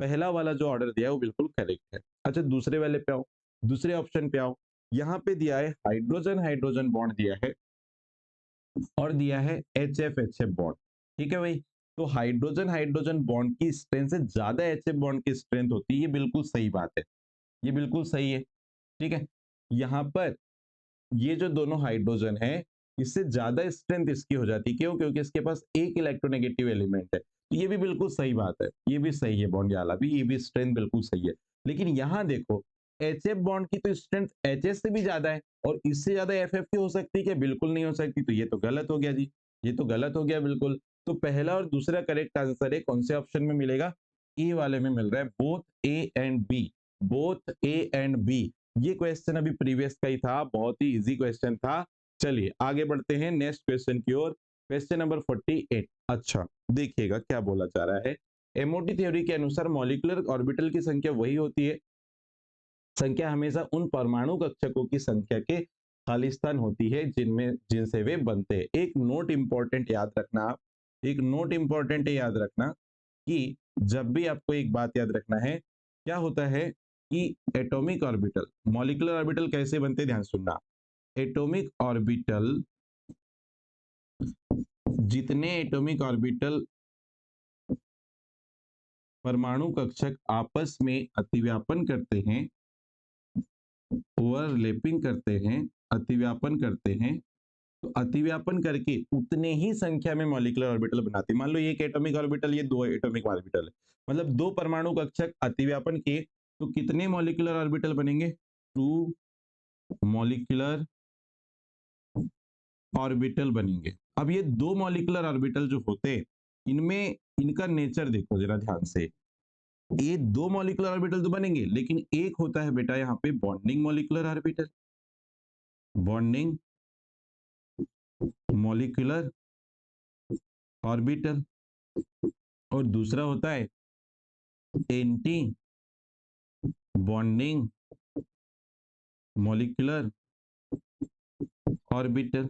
पहला वाला जो ऑर्डर दिया है वो बिल्कुल करेक्ट है। अच्छा दूसरे वाले पे आओ, दूसरे ऑप्शन पे आओ। यहाँ पे दिया है हाइड्रोजन हाइड्रोजन बॉन्ड दिया है और दिया है HF बॉन्ड, ठीक है भाई। तो हाइड्रोजन हाइड्रोजन बॉन्ड की स्ट्रेंथ से ज्यादा HF बॉन्ड की स्ट्रेंथ होती है, ये बिल्कुल सही बात है, ये बिल्कुल सही है, ठीक है। यहाँ पर ये जो दोनों हाइड्रोजन है, इससे ज्यादा स्ट्रेंथ इसकी हो जाती है। क्यों? क्योंकि इसके पास एक इलेक्ट्रोनेगेटिव एलिमेंट है। तो ये भी बिल्कुल सही बात है, ये भी सही है बॉन्ड वाला भी, ये भी स्ट्रेंथ बिल्कुल सही है। लेकिन यहाँ देखो HF बॉन्ड की तो स्ट्रेंथ HS से भी ज्यादा है, और इससे ज्यादा FF की हो सकती है क्या? बिल्कुल नहीं हो सकती। तो ये तो गलत हो गया जी, ये तो गलत हो गया बिल्कुल। तो पहला और दूसरा करेक्ट आंसर है, कौन से ऑप्शन में मिलेगा? ए वाले में मिल रहा है, both A and B, both A and B. ये क्वेश्चन अभी प्रीवियस का ही था, बहुत ही इजी क्वेश्चन था। चलिए आगे बढ़ते हैं नेक्स्ट क्वेश्चन की ओर। Question number 48। अच्छा देखिएगा क्या बोला जा रहा है। एमओटी थ्योरी के अनुसार मॉलिक्यूलर ऑर्बिटल की संख्या वही होती है, संख्या हमेशा उन परमाणु कक्षकों की संख्या के खाली स्थान होती है जिनमें जिनसे वे बनते हैं। एक नोट इंपॉर्टेंट याद रखना आप, एक नोट इंपॉर्टेंट याद रखना कि जब भी आपको एक बात याद रखना है, क्या होता है कि एटॉमिक ऑर्बिटल, मॉलिक्यूलर ऑर्बिटल कैसे बनते हैं, ध्यान सुनना। एटॉमिक ऑर्बिटल जितने एटॉमिक ऑर्बिटल परमाणु कक्षक आपस में अतिव्यापन करते हैं, ओवरलैपिंग करते हैं, अतिव्यापन करते हैं, तो अतिव्यापन करके उतने ही संख्या में मॉलिक्यूलर ऑर्बिटल बनाते हैं। मान लो ये एक एटॉमिक ऑर्बिटल, ये दो एटॉमिक ऑर्बिटल है, मतलब दो परमाणु कक्षक अतिव्यापन किए तो कितने मॉलिक्यूलर ऑर्बिटल बनेंगे? 2 मॉलिक्यूलर ऑर्बिटल बनेंगे। अब ये दो मॉलिक्यूलर ऑर्बिटल जो होते हैं, इनमें इनका नेचर देखो जरा ध्यान से। ये दो मॉलिक्यूलर ऑर्बिटल तो बनेंगे, लेकिन एक होता है बेटा यहाँ पे bonding molecular orbital, bonding molecular orbital, और दूसरा होता है एंटी बॉन्डिंग मॉलिक्यूलर ऑर्बिटल।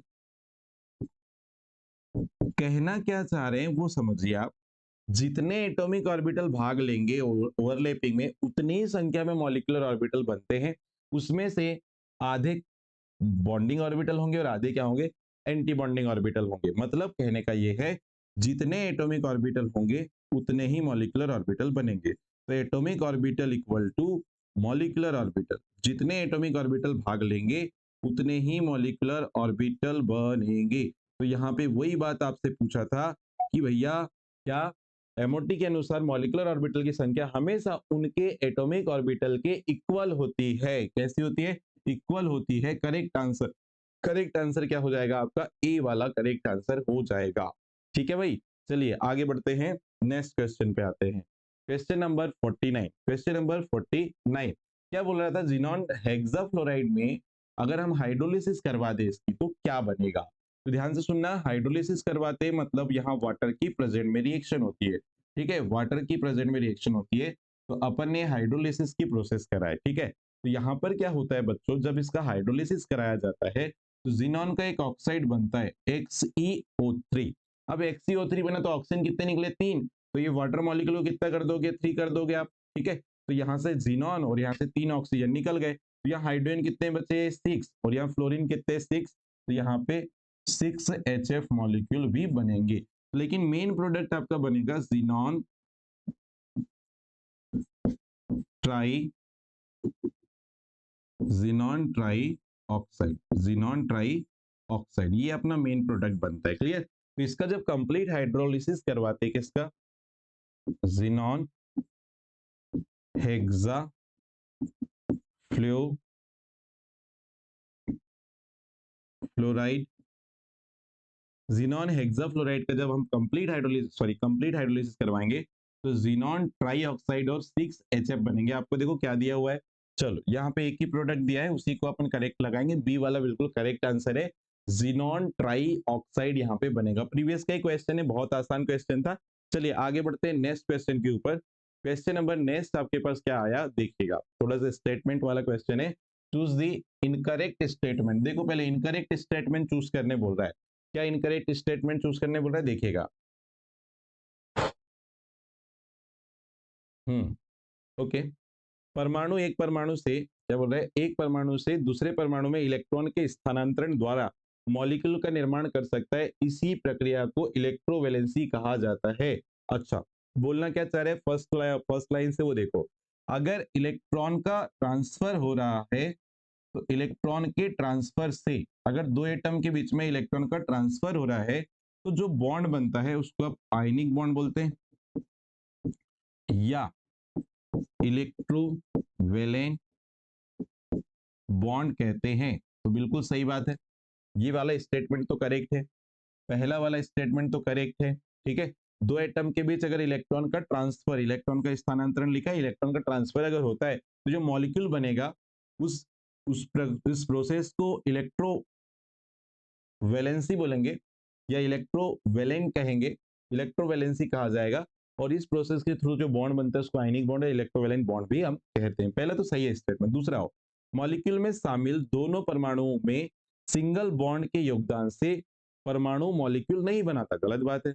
कहना क्या चाह रहे हैं वो समझिए आप। जितने एटॉमिक ऑर्बिटल भाग लेंगे ओवरलैपिंग में, उतनी ही संख्या में मॉलिक्यूलर ऑर्बिटल बनते हैं। उसमें से आधे बॉन्डिंग ऑर्बिटल होंगे और आधे क्या होंगे? एंटी बॉन्डिंग ऑर्बिटल होंगे। मतलब कहने का ये है, जितने एटॉमिक ऑर्बिटल होंगे उतने ही मॉलिक्यूलर ऑर्बिटल बनेंगे। तो atomic orbital equal to molecular orbital, जितने एटॉमिक ऑर्बिटल भाग लेंगे उतने ही मॉलिक्यूलर ऑर्बिटल बनेंगे। तो यहाँ पे वही बात आपसे पूछा था कि भैया क्या एमओटी के अनुसार मॉलिक्यूलर ऑर्बिटल की संख्या हमेशा उनके एटॉमिक ऑर्बिटल के इक्वल होती है। कैसी होती है? इक्वल होती है। करेक्ट आंसर, करेक्ट आंसर क्या हो जाएगा आपका? ए वाला करेक्ट आंसर हो जाएगा। ठीक है भाई, चलिए आगे बढ़ते हैं, नेक्स्ट क्वेश्चन पे आते हैं। क्वेश्चन नंबर 49, क्वेश्चन नंबर 49 क्या बोल रहा था? जिनॉन हेक्साफ्लोराइड में अगर हम हाइड्रोलिसिस करवा दे इसकी तो क्या बनेगा? तो ध्यान से सुनना, हाइड्रोलिसिस करवाते मतलब यहाँ वाटर की प्रेजेंट में रिएक्शन होती है। ठीक है, वाटर की प्रेजेंट में रिएक्शन होती है, तो अपन ने हाइड्रोलिसिस की प्रोसेस करा है। ठीक है, तो यहाँ पर क्या होता है बच्चों, जब इसका हाइड्रोलिसिस कराया जाता है तो जिनॉन का एक ऑक्साइड बनता है XeO3। अब XeO3 बना तो ऑक्सीजन कितने निकले? 3। तो ये वाटर मॉलिक्यूल को कितना कर दोगे? 3 कर दोगे आप। ठीक है, तो यहाँ से जिनॉन और यहाँ से 3 ऑक्सीजन निकल गए, तो यहाँ हाइड्रोजन कितने बचे? 6, और यहाँ फ्लोरीन कितने? 6। तो यहाँ पे 6HF मॉलिक्यूल भी बनेंगे। लेकिन मेन प्रोडक्ट आपका बनेगा xenon try, xenon try oxide, xenon try oxide, ये अपना मेन प्रोडक्ट बनता है। क्लियर? तो इसका जब कंप्लीट हाइड्रोलिसिस करवाते हैं किसका? Xenon hexa fluoride, xenon hexafluoride का जब हम कंप्लीट हाइड्रोलिसिस करवाएंगे तो जिनॉन ट्राई ऑक्साइड और 6HF बनेंगे। आपको देखो क्या दिया हुआ है, चलो यहाँ पे एक ही प्रोडक्ट दिया है, उसी को अपन करेक्ट लगाएंगे। बी वाला बिल्कुल करेक्ट आंसर है, जिनॉन ट्राई ऑक्साइड यहाँ पे बनेगा। प्रीवियस का ही क्वेश्चन है, बहुत आसान क्वेश्चन था। चलिए आगे बढ़ते हैं नेक्स्ट क्वेश्चन के ऊपर। क्वेश्चन नंबर नेक्स्ट आपके पास क्या आया देखिएगा, थोड़ा सा स्टेटमेंट वाला क्वेश्चन है। चूज दी इनकरेक्ट स्टेटमेंट। देखो पहले इनकरेक्ट स्टेटमेंट चूज करने बोल रहा है। क्या इनकरेक्ट स्टेटमेंट चूज करने बोल रहा है? देखिएगा। ओके, परमाणु एक परमाणु से क्या बोल रहा है? एक परमाणु से दूसरे परमाणु में इलेक्ट्रॉन के स्थानांतरण द्वारा मॉलिक्यूल का निर्माण कर सकता है, इसी प्रक्रिया को इलेक्ट्रोवैलेंसी कहा जाता है। अच्छा, बोलना क्या चाह रहे हैं? फर्स्ट लाइन से वो देखो, अगर इलेक्ट्रॉन का ट्रांसफर हो रहा है तो इलेक्ट्रॉन के ट्रांसफर से, अगर दो एटम के बीच में इलेक्ट्रॉन का ट्रांसफर हो रहा है तो जो बॉन्ड बनता है उसको आप आयनिक बॉन्ड बोलते हैं या इलेक्ट्रोवैलेंट बॉन्ड कहते हैं। तो बिल्कुल सही बात है, ये वाला स्टेटमेंट तो करेक्ट है, पहला वाला स्टेटमेंट तो करेक्ट है। ठीक है, दो एटम के बीच अगर इलेक्ट्रॉन का ट्रांसफर, इलेक्ट्रॉन का स्थानांतरण लिखा है, इलेक्ट्रॉन का ट्रांसफर अगर होता है तो जो मॉलिक्यूल बनेगा उस उस प्रोसेस को इलेक्ट्रो वैलेंसी बोलेंगे या इलेक्ट्रोवैलेंट कहेंगे, इलेक्ट्रोवैलेंसी कहा जाएगा। और इस प्रोसेस के थ्रू जो बॉन्ड बनता है उसको आयनिक बॉन्ड या इलेक्ट्रोवैलेंट बॉन्ड भी हम कहते हैं। पहला तो सही है स्टेटमेंट। दूसरा हो, मॉलिक्यूल में शामिल दोनों परमाणुओं में सिंगल बॉन्ड के योगदान से परमाणु मॉलिक्यूल नहीं बनाता। गलत बात है।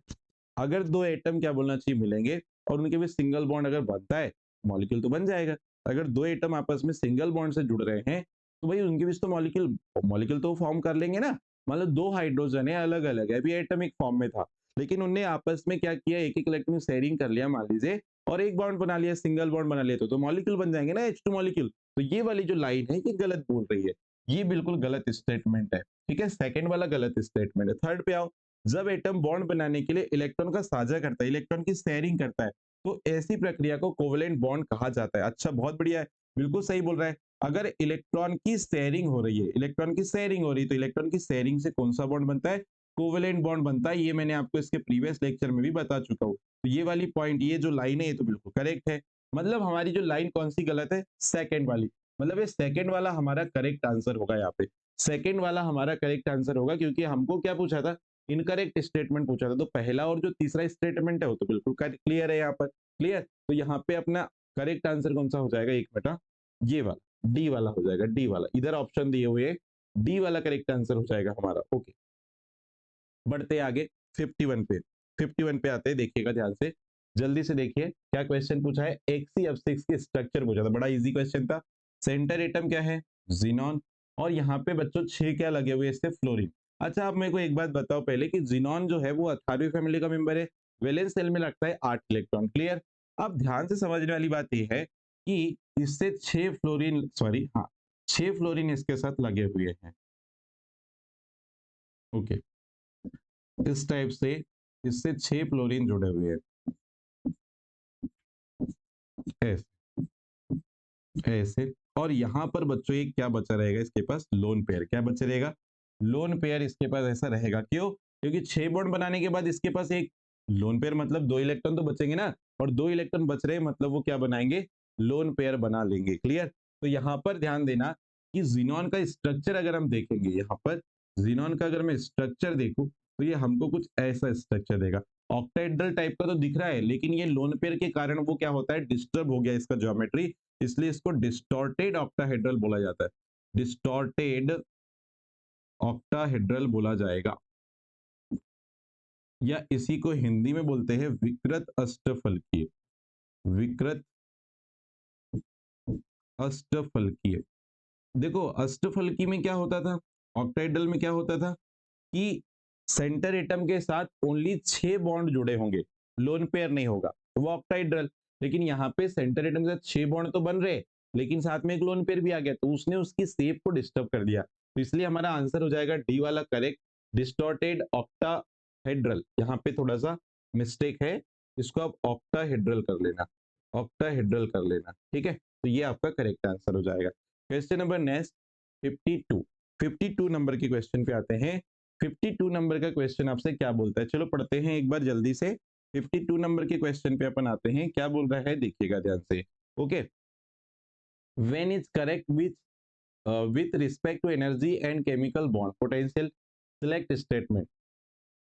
अगर दो एटम क्या बोलना चाहिए मिलेंगे और उनके बीच सिंगल बॉन्ड अगर बनता है, मॉलिक्यूल तो बन जाएगा। अगर दो एटम आपस में सिंगल बॉन्ड से जुड़ रहे हैं तो भाई उनके बीच तो मॉलिक्यूल मॉलिक्यूल तो फॉर्म कर लेंगे ना। मतलब दो हाइड्रोजन है अलग अलग है, अभी एटॉमिक फॉर्म में था, लेकिन उनने आपस में क्या किया, एक एक इलेक्ट्रॉन शेयरिंग कर लिया मान लीजिए, और एक बॉन्ड बना लिया, सिंगल बॉन्ड बना लिया, तो मॉलिक्यूल बन जाएंगे ना, H2 मॉलिक्यूल। तो ये वाली जो लाइन है ये गलत बोल रही है, ये बिल्कुल गलत स्टेटमेंट है। ठीक है, सेकंड वाला गलत स्टेटमेंट है। थर्ड पे आओ, जब एटम बॉन्ड बनाने के लिए इलेक्ट्रॉन का साझा करता है, इलेक्ट्रॉन की शेयरिंग करता है, तो ऐसी प्रक्रिया को कोवेलेंट बॉन्ड कहा जाता है। अच्छा, बहुत बढ़िया है, बिल्कुल सही बोल रहा है। अगर इलेक्ट्रॉन की शेयरिंग हो रही है, इलेक्ट्रॉन की शेयरिंग हो रही है, तो इलेक्ट्रॉन की शेयरिंग से कौन सा बॉन्ड बनता है, कोवेलेंट बॉन्ड बनता है। ये मैंने आपको इसके प्रीवियस लेक्चर में भी बता चुका हूँ। तो ये वाली पॉइंट, ये जो लाइन है, ये तो बिल्कुल करेक्ट है। मतलब हमारी जो लाइन कौन सी गलत है, सेकंड वाली। मतलब ये सेकंड वाला हमारा करेक्ट आंसर होगा, यहाँ पे सेकंड वाला हमारा करेक्ट आंसर होगा, क्योंकि हमको क्या पूछा था, इनकरेक्ट स्टेटमेंट पूछा था। तो पहला और जो तीसरा स्टेटमेंट है वो तो बिल्कुल क्लियर है यहाँ पर, क्लियर। तो यहाँ पे अपना करेक्ट आंसर कौन सा हो जाएगा, एक मिनट, ये वाला डी वाला हो जाएगा, डी वाला, इधर ऑप्शन दिए हुए डी वाला करेक्ट आंसर हो जाएगा हमारा। ओके, बढ़ते आगे 51 पे, 51 पे आते हैं, देखिएगा ध्यान से, जल्दी से देखिए क्या क्वेश्चन पूछा है। HCF6 की स्ट्रक्चर पूछा था, बड़ा इजी क्वेश्चन था। सेंटर एटम क्या है, जीनॉन, और यहाँ पे बच्चों 6 क्या लगे हुए इससे, फ्लोरीन। अच्छा, आप मेरे को एक बात बताओ पहले कि जीनॉन जो है वो 18वीं फैमिली का मेंबर है, वैलेंस शेल में लगता है 8 इलेक्ट्रॉन, क्लियर। अब ध्यान से समझने वाली बात यह है कि इससे 6 फ्लोरीन, सॉरी हाँ, 6 फ्लोरीन इसके साथ लगे हुए हैं। ओके, इस टाइप से इससे 6 फ्लोरीन जुड़े हुए हैं, ऐसे ऐसे। और यहाँ पर बच्चों एक क्या बचा रहेगा इसके पास, लोन पेयर। क्या बचा रहेगा, लोन पेयर इसके पास ऐसा रहेगा, क्यों, क्योंकि 6 बॉन्ड बनाने के बाद इसके पास एक लोन पेयर, मतलब 2 इलेक्ट्रॉन तो बचेंगे ना, और 2 इलेक्ट्रॉन बच रहे हैं, मतलब वो क्या बनाएंगे, लोन पेयर बना लेंगे, क्लियर। तो यहाँ पर ध्यान देना कि जीनॉन का स्ट्रक्चर अगर हम देखेंगे, यहाँ पर जीनॉन का अगर मैं स्ट्रक्चर देखूं, तो ये हमको कुछ ऐसा स्ट्रक्चर देगा। ऑक्टाहेड्रल टाइप का तो दिख रहा है, लेकिन ये लोन पेयर के कारण वो क्या होता है, डिस्टर्ब हो गया इसका ज्योमेट्री, इसलिए इसको डिस्टॉर्टेड ऑक्टाहेड्रल बोला जाता है, डिस्टॉर्टेड ऑक्टाहेड्रल बोला जाएगा, या इसी को हिंदी में बोलते हैं विकृत अष्टफलकीय, विकृत अष्टफलकीय। देखो अष्टफलकी में क्या होता था, ऑक्टाहेड्रल में क्या होता था कि सेंटर एटम के साथ ओनली 6 बॉन्ड जुड़े होंगे, लोन पेयर नहीं होगा, तो वो ऑक्टाहेड्रल। लेकिन यहाँ पे सेंटर एटम के साथ 6 बॉन्ड तो बन रहे, लेकिन साथ में एक लोन पेयर भी आ गया, तो उसने उसकी शेप को डिस्टर्ब कर दिया। तो इसलिए हमारा आंसर हो जाएगा डी वाला करेक्ट, डिस्टॉर्टेड ऑक्टाहेड्रल। यहाँ पे थोड़ा सा मिस्टेक है, इसको आप ऑक्टाहेड्रल कर लेना, ऑक्टाहेड्रल कर लेना, ठीक है। तो ये आपका करेक्ट आंसर हो जाएगा। क्वेश्चन नंबर नेक्स्ट 52, 52 नंबर के क्वेश्चन पे आते हैं। 52 नंबर का क्वेश्चन आपसे क्या बोलता है, चलो पढ़ते हैं एक बार जल्दी से। 52 नंबर के क्वेश्चन पे अपन आते हैं, क्या बोल रहा है देखिएगा ध्यान से। Okay, when is correct with respect to energy and chemical bond potential, select statement.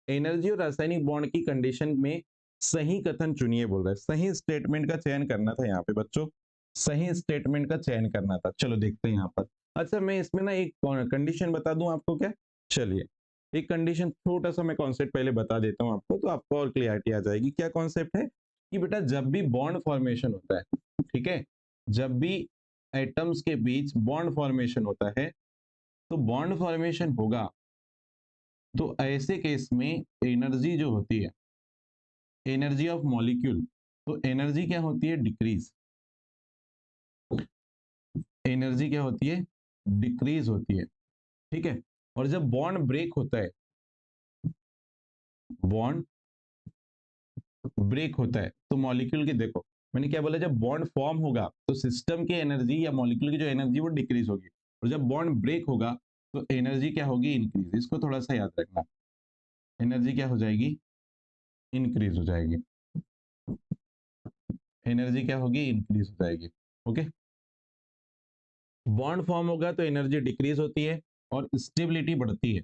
Energy और रासायनिक बॉन्ड की कंडीशन में सही कथन चुनिए बोल रहा है। सही स्टेटमेंट का चयन करना था यहाँ पे बच्चों, सही स्टेटमेंट का चयन करना था। चलो देखते हैं यहाँ पर। अच्छा, मैं इसमें ना एक कंडीशन बता दूं आपको क्या, चलिए एक कंडीशन, छोटा सा मैं कॉन्सेप्ट पहले बता देता हूं आपको, तो आपको और क्लियरिटी आ जाएगी। क्या कॉन्सेप्ट है कि बेटा जब भी बॉन्ड फॉर्मेशन होता है, ठीक है, जब भी एटम्स के बीच बॉन्ड फॉर्मेशन होता है, तो बॉन्ड फॉर्मेशन होगा, तो ऐसे केस में एनर्जी जो होती है, एनर्जी ऑफ मॉलिक्यूल, तो एनर्जी क्या होती है, डिक्रीज, एनर्जी क्या होती है, डिक्रीज होती है, ठीक है। और जब बॉन्ड ब्रेक होता है, बॉन्ड ब्रेक होता है, तो मॉलिक्यूल की, देखो मैंने क्या बोला, जब बॉन्ड फॉर्म होगा तो सिस्टम की एनर्जी या मॉलिक्यूल की जो एनर्जी वो डिक्रीज होगी, और जब बॉन्ड ब्रेक होगा तो एनर्जी क्या होगी, इंक्रीज। इसको थोड़ा सा याद रखना, एनर्जी क्या हो जाएगी, इंक्रीज हो जाएगी, एनर्जी क्या होगी, इंक्रीज हो जाएगी। ओके, बॉन्ड फॉर्म होगा तो एनर्जी डिक्रीज होती है और स्टेबिलिटी बढ़ती है,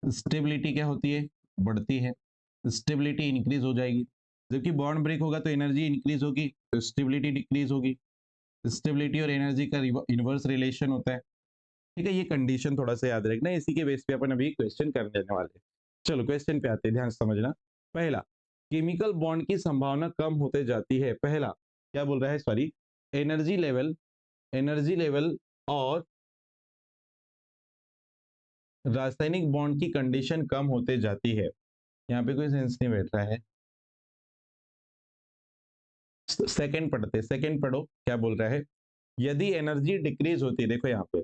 स्टेबिलिटी क्या होती है, बढ़ती है, स्टेबिलिटी इंक्रीज हो जाएगी। जबकि बॉन्ड ब्रेक होगा तो एनर्जी इंक्रीज होगी तो स्टेबिलिटी डिक्रीज होगी, स्टेबिलिटी और एनर्जी का इनवर्स रिलेशन होता है, ठीक है। ये कंडीशन थोड़ा सा याद रखना, इसी के बेस पे अपन अभी क्वेश्चन करने वाले हैं। चलो क्वेश्चन पे आते हैं, ध्यान से समझना। पहला, केमिकल बॉन्ड की संभावना कम होते जाती है। पहला क्या बोल रहा है, sorry, energy level, energy level और रासायनिक बॉन्ड की कंडीशन कम होते जाती है। यहाँ पे कोई सेंस नहीं बैठ रहा है। सेकंड पढ़ते, सेकंड पढ़ो क्या बोल रहा है। यदि एनर्जी डिक्रीज होती है, देखो यहाँ पे,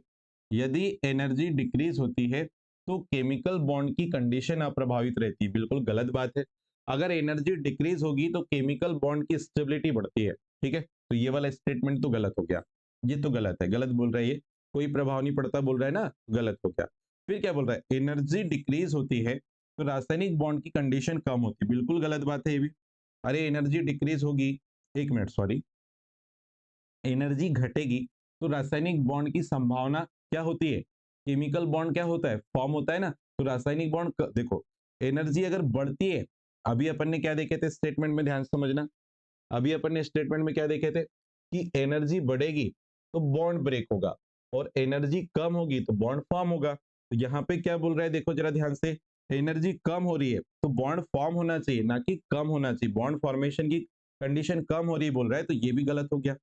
यदि एनर्जी डिक्रीज होती है तो केमिकल बॉन्ड की कंडीशन अप्रभावित रहती है। बिल्कुल गलत बात है। अगर एनर्जी डिक्रीज होगी तो केमिकल बॉन्ड की स्टेबिलिटी बढ़ती है। ठीक है, तो ये वाला स्टेटमेंट तो गलत हो गया, ये तो गलत है, गलत बोल रहा है ये। कोई प्रभाव नहीं पड़ता बोल रहा है ना, गलत हो गया। फिर क्या बोल रहा है, एनर्जी डिक्रीज होती है तो रासायनिक बॉन्ड की कंडीशन कम होती है। बिल्कुल गलत बात है ये भी। अरे एनर्जी डिक्रीज होगी, एक मिनट सॉरी, एनर्जी घटेगी तो रासायनिक बॉन्ड की संभावना क्या होती है, केमिकल बॉन्ड क्या होता है, फॉर्म होता है ना। तो रासायनिक बॉन्ड देखो, एनर्जी अगर बढ़ती है, अभी अपन ने क्या देखे थे स्टेटमेंट में, ध्यान से समझना। अभी अपन ने स्टेटमेंट में क्या देखे थे कि एनर्जी बढ़ेगी तो बॉन्ड ब्रेक होगा, और एनर्जी कम होगी तो बॉन्ड फॉर्म होगा। तो यहाँ पे क्या बोल रहा है, देखो जरा ध्यान से, एनर्जी कम हो रही है तो बॉन्ड फॉर्म होना चाहिए, ना कि कम होना चाहिए। बॉन्ड फॉर्मेशन की कंडीशन कम हो रही है बोल रहा है, तो ये भी गलत हो गया।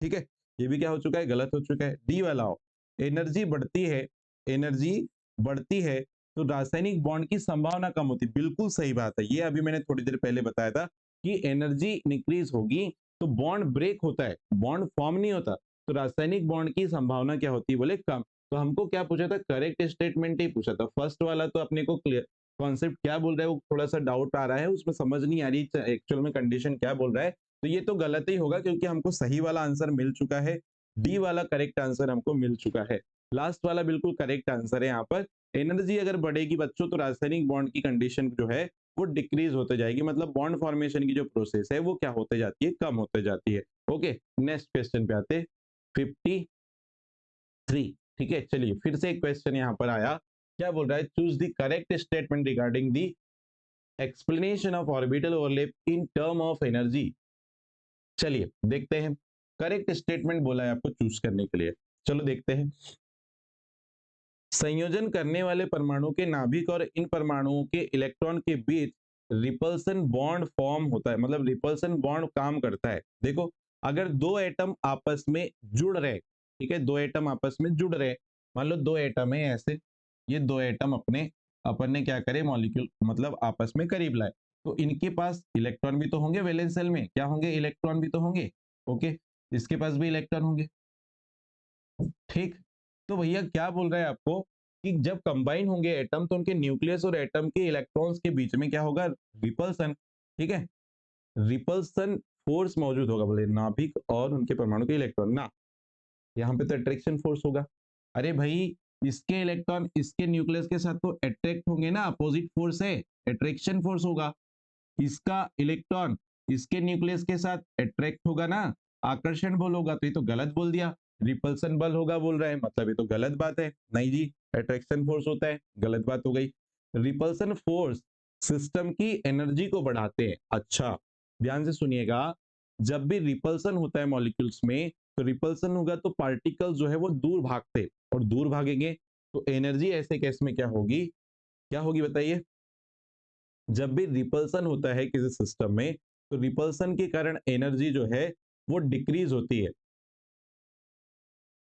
ठीक है, ये भी क्या हो चुका है, गलत हो चुका है। डी वाला हो, एनर्जी बढ़ती है, एनर्जी बढ़ती है तो रासायनिक बॉन्ड की संभावना कम होती है। बिल्कुल सही बात है, ये अभी मैंने थोड़ी देर पहले बताया था कि एनर्जी इंक्रीज होगी तो बॉन्ड ब्रेक होता है, बॉन्ड फॉर्म नहीं होता। तो रासायनिक बॉन्ड की संभावना क्या होती है, बोले कम। तो हमको क्या पूछा था, करेक्ट स्टेटमेंट ही पूछा था। फर्स्ट वाला तो अपने को क्लियर कॉन्सेप्ट क्या बोल रहा है वो थोड़ा सा डाउट आ रहा है, उसमें समझ नहीं आ रही एक्चुअल में कंडीशन क्या बोल रहा है। तो ये तो गलत ही होगा क्योंकि हमको सही वाला आंसर मिल चुका है, डी वाला करेक्ट आंसर हमको मिल चुका है। लास्ट वाला बिल्कुल करेक्ट आंसर है। यहाँ पर एनर्जी अगर बढ़ेगी बच्चों तो रासायनिक बॉन्ड की कंडीशन जो है वो डिक्रीज होते जाएगी, मतलब बॉन्ड फॉर्मेशन की जो प्रोसेस है वो क्या होते जाती है, कम होते जाती है। ओके, नेक्स्ट क्वेश्चन पे आते, 53। ठीक है, चलिए फिर से एक क्वेश्चन यहाँ पर आया, क्या बोल रहा है, choose the correct statement regarding the explanation of orbital overlap in term of energy. चलिए देखते हैं, करेक्ट स्टेटमेंट बोला है आपको चूज करने के लिए। चलो देखते हैं, संयोजन करने वाले परमाणु के नाभिक और इन परमाणुओं के इलेक्ट्रॉन के बीच रिपल्सन बॉन्ड फॉर्म होता है, मतलब रिपल्सन बॉन्ड काम करता है। देखो, अगर दो एटम आपस में जुड़ रहे, ठीक है, दो एटम आपस में जुड़ रहे, मान लो दो एटम है ऐसे, ये दो एटम अपने अपन ने क्या करे, मॉलिक्यूल मतलब आपस में करीब लाए, तो इनके पास इलेक्ट्रॉन भी तो होंगे, वैलेंस सेल में क्या होंगे, इलेक्ट्रॉन भी तो होंगे। ओके, इसके पास भी इलेक्ट्रॉन होंगे। ठीक, तो भैया क्या बोल रहा है आपको कि जब कंबाइन होंगे एटम तो उनके न्यूक्लियस और एटम के इलेक्ट्रॉन्स के बीच में क्या होगा, रिपल्सन। ठीक है, रिपल्सन फोर्स मौजूद होगा, बोले नाभिक और उनके परमाणु के इलेक्ट्रॉन ना, यहाँ पे तो अट्रैक्शन फोर्स होगा। अरे भाई, इसके इलेक्ट्रॉन इसके न्यूक्लियस के साथ तो अट्रैक्ट होंगे ना, अपोजिट फोर्स है, अट्रैक्शन फोर्स होगा। इसका इलेक्ट्रॉन इसके न्यूक्लियस के साथ अट्रैक्ट होगा ना, आकर्षण बल होगा। तो ये तो गलत बोल दिया, रिपल्सन बल होगा बोल रहे हैं, मतलब ये तो गलत बात है। नहीं जी, अट्रैक्शन फोर्स होता है, गलत बात हो गई। रिपल्सन फोर्स सिस्टम की एनर्जी को बढ़ाते हैं। अच्छा, ध्यान से सुनिएगा, जब भी रिपल्सन होता है मॉलिक्यूल्स में, तो रिपल्सन होगा तो पार्टिकल जो है वो दूर भागते, और दूर भागेंगे तो एनर्जी ऐसे केस में क्या होगी, क्या होगी बताइए। जब भी रिपल्सन होता है किसी सिस्टम में, तो रिपल्सन के कारण एनर्जी जो है वो डिक्रीज होती है।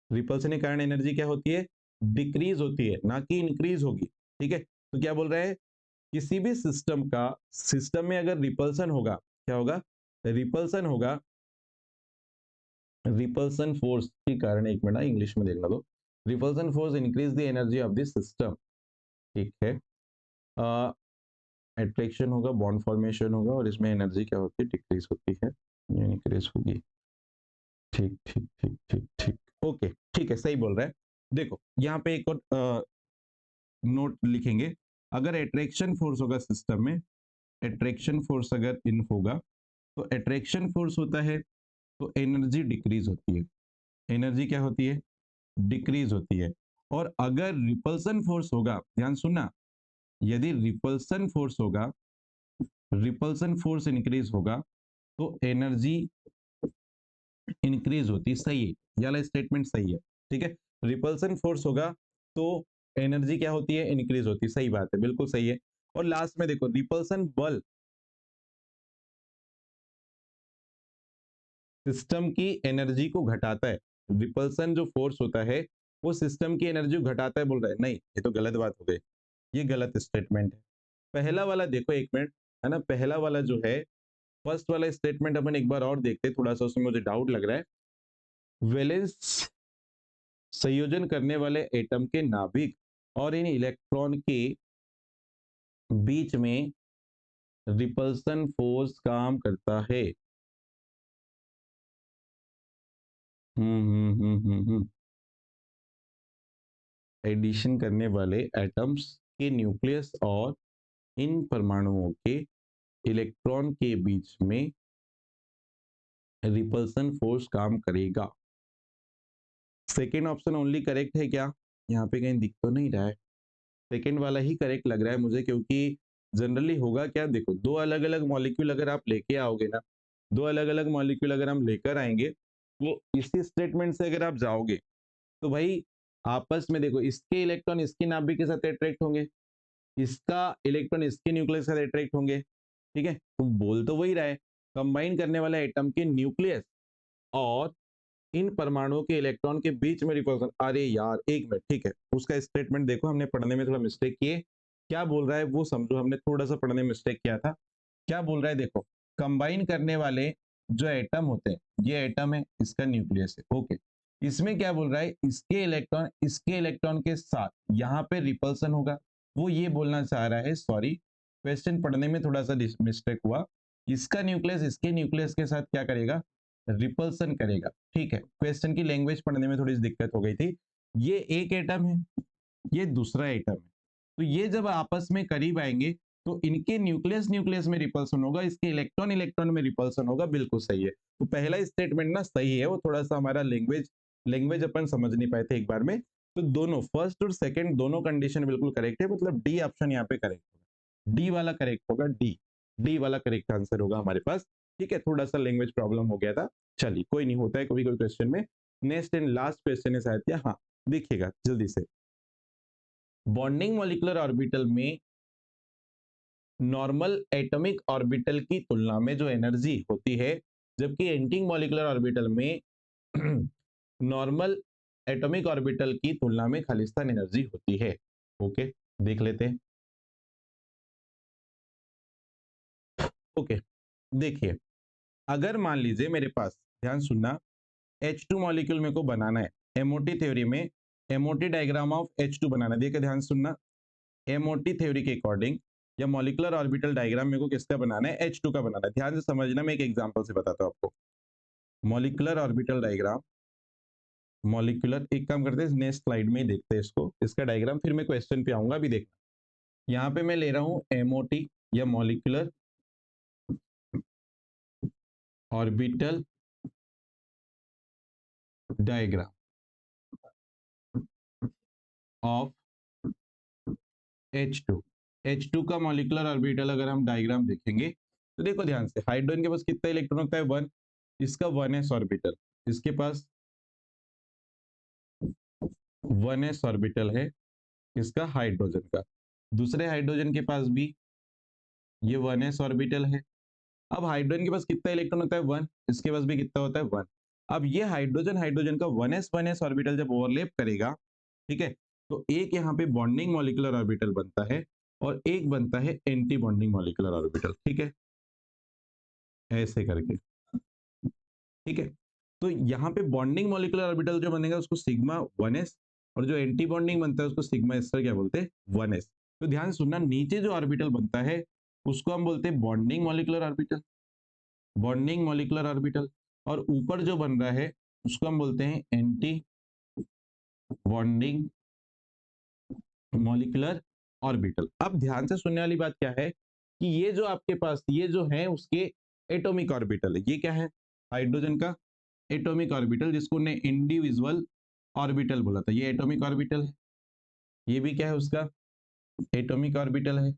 रिपल्सन के कारण एनर्जी क्या होती है, डिक्रीज होती है, ना कि इंक्रीज होगी। ठीक है, तो क्या बोल रहा है, किसी भी सिस्टम का, सिस्टम में अगर रिपल्सन होगा, क्या होगा, रिपल्सन होगा, रिपल्सन फोर्स के कारण, एक मिनट इंग्लिश में देखना दो, repulsion force increase the energy of the system. ठीक है, अट्रैक्शन होगा, बॉन्ड फॉर्मेशन होगा, और इसमें एनर्जी क्या होती है, डिक्रीज होती है, इंक्रीज होगी। ठीक ठीक ठीक ठीक ठीक, ओके, ठीक है, सही बोल रहा है। देखो यहाँ पे एक और नोट लिखेंगे, अगर अट्रैक्शन फोर्स होगा सिस्टम में, अट्रैक्शन फोर्स अगर इन होगा, तो अट्रैक्शन फोर्स होता है तो एनर्जी डिक्रीज होती है, एनर्जी क्या होती है, डिक्रीज होती है। और अगर रिपल्सन फोर्स होगा, ध्यान सुनना, यदि रिपल्सन फोर्स होगा, रिपल्सन फोर्स इंक्रीज होगा तो एनर्जी इंक्रीज होती, सही है, ये वाला स्टेटमेंट सही है। ठीक है, रिपल्सन फोर्स होगा तो एनर्जी क्या होती है, इंक्रीज होती है, सही बात है, बिल्कुल सही है। और लास्ट में देखो, रिपल्सन बल सिस्टम की एनर्जी को घटाता है। रिपल्सन जो फोर्स होता है वो सिस्टम की एनर्जी घटाता है बोल रहा है, नहीं ये तो गलत बात हो गई, ये गलत स्टेटमेंट है। पहला वाला देखो एक मिनट, है ना, पहला वाला जो है, फर्स्ट वाला स्टेटमेंट अपन एक बार और देखते हैं, थोड़ा सा उसमें मुझे डाउट लग रहा है। वैलेंस संयोजन करने वाले एटम के नाभिक और इन इलेक्ट्रॉन के बीच में रिपल्सन फोर्स काम करता है। एडिशन करने वाले एटम्स के न्यूक्लियस और इन परमाणुओं के इलेक्ट्रॉन के बीच में रिपल्सन फोर्स काम करेगा। सेकेंड ऑप्शन ओनली करेक्ट है क्या? यहाँ पे कहीं दिख तो नहीं रहा है। सेकेंड वाला ही करेक्ट लग रहा है मुझे, क्योंकि जनरली होगा क्या, देखो दो अलग अलग मॉलिक्यूल अगर आप लेके आओगे ना, दो अलग अलग मॉलिक्यूल अगर हम लेकर आएंगे, वो इसी स्टेटमेंट से अगर आप जाओगे तो भाई आपस में देखो, इसके इलेक्ट्रॉन इसके नाभिक के साथ अट्रैक्ट होंगे, इसका इलेक्ट्रॉन इसके न्यूक्लियस के साथ अट्रैक्ट होंगे, ठीक है, तो बोल तो वही रहा है, कंबाइन करने वाला एटम के न्यूक्लियस और इन परमाणुओं के इलेक्ट्रॉन के बीच में रिपल्सन। अरे यार एक मिनट, ठीक है, उसका स्टेटमेंट देखो, हमने पढ़ने में थोड़ा मिस्टेक किए, क्या बोल रहा है वो समझो, हमने थोड़ा सा पढ़ने में मिस्टेक किया था। क्या बोल रहा है देखो, कंबाइन करने वाले जो एटम होते हैं, ये एटम है, इसका न्यूक्लियस है, ओके, इसमें क्या बोल रहा है, इसके इलेक्ट्रॉन के साथ यहाँ पे रिपल्सन होगा, वो ये बोलना चाह रहा है, सॉरी क्वेश्चन पढ़ने में थोड़ा सा मिस्टेक हुआ, इसका न्यूक्लियस इसके न्यूक्लियस के साथ क्या करेगा, रिपल्सन करेगा, ठीक है, क्वेश्चन की लैंग्वेज पढ़ने में थोड़ी सी दिक्कत हो गई थी। ये एक एटम है, ये दूसरा एटम है, तो ये जब आपस में करीब आएंगे तो इनके न्यूक्लियस न्यूक्लियस में रिपल्सन होगा, इसके इलेक्ट्रॉन इलेक्ट्रॉन में रिपल्सन होगा, बिल्कुल सही है। तो पहला स्टेटमेंट ना सही है, वो थोड़ा सा हमारा लैंग्वेज लैंग्वेज अपन समझ नहीं पाए थे एक बार में, तो दोनों फर्स्ट और सेकंड दोनों कंडीशन बिल्कुल करेक्ट है, मतलब डी ऑप्शन यहाँ पे करेक्ट होगा, डी वाला करेक्ट होगा, डी डी वाला करेक्ट आंसर होगा हमारे पास। ठीक है, थोड़ा सा लैंग्वेज प्रॉब्लम हो गया था, चलिए कोई नहीं, होता है कभी कोई क्वेश्चन में। नेक्स्ट एंड लास्ट क्वेश्चन है शायद, क्या हाँ देखिएगा जल्दी से, बॉन्डिंग मॉलिक्यूलर ऑर्बिटल में नॉर्मल एटॉमिक ऑर्बिटल की तुलना में जो एनर्जी होती है, जबकि एंटी मॉलिक्यूलर ऑर्बिटल में नॉर्मल एटॉमिक ऑर्बिटल की तुलना में खालिस्तान एनर्जी होती है। ओके, देख लेते हैं। ओके, देखिए, अगर मान लीजिए मेरे पास, ध्यान सुनना, H2 मॉलिक्यूल मेरे को बनाना है, एमओटी थ्योरी में एमओटी डायग्राम ऑफ H2 बनाना है, देखिए ध्यान सुनना, एमओटी थ्योरी के अकॉर्डिंग या मॉलिक्यूलर ऑर्बिटल डायग्राम मेरे को किसका बनाना है, H2 का बनाना है। ध्यान से समझना, मैं एक एग्जांपल से बताता हूं आपको। मॉलिक्यूलर ऑर्बिटल डायग्राम, मॉलिक्यूलर, एक काम करते हैं नेक्स्ट स्लाइड में ही देखते हैं इसको, इसका डायग्राम, फिर मैं क्वेश्चन पे आऊंगा। अभी देखना, यहाँ पे मैं ले रहा हूँ एमओटी या molecular orbital diagram of H2। H2 का मॉलिक्यूलर ऑर्बिटल अगर हम डायग्राम देखेंगे तो देखो ध्यान से, हाइड्रोजन के पास कितना इलेक्ट्रॉन होता है, 1, इसका 1s ऑर्बिटल, इसके पास 1s ऑर्बिटल है, इसका हाइड्रोजन का, दूसरे हाइड्रोजन के पास भी ये 1s ऑर्बिटल है। अब हाइड्रोजन के पास कितना इलेक्ट्रॉन होता है, 1, इसके पास भी कितना होता है, 1। अब ये हाइड्रोजन हाइड्रोजन का 1s ऑर्बिटल जब ओवरलैप करेगा, ठीक है, तो एक यहाँ पे बॉन्डिंग मॉलिक्यूलर ऑर्बिटल बनता है और एक बनता है एंटी बॉन्डिंग मॉलिक्यूलर ऑर्बिटल, ठीक है, ऐसे करके, ठीक है। तो यहाँ पे बॉन्डिंग मॉलिक्यूलर ऑर्बिटल जो बनेगा उसको सिग्मा 1s, और जो एंटी बॉन्डिंग बनता है उसको सिग्मा एस क्या बोलते हैं, 1s। तो ध्यान सुनना, नीचे जो ऑर्बिटल बनता है उसको हम बोलते हैं bonding molecular orbital, bonding molecular orbital, और ऊपर जो बन रहा है उसको हम बोलते हैं एंटी बॉन्डिंग मॉलिक्यूलर ऑर्बिटल। अब ध्यान से सुनने वाली बात क्या है कि ये जो आपके पास ये जो है उसके एटॉमिक ऑर्बिटल है, ये क्या है, हाइड्रोजन का एटॉमिक ऑर्बिटल, जिसको ने इंडिविजुअल ऑर्बिटल बोला था, ये एटॉमिक ऑर्बिटल है, ये भी क्या है उसका एटॉमिक ऑर्बिटल है,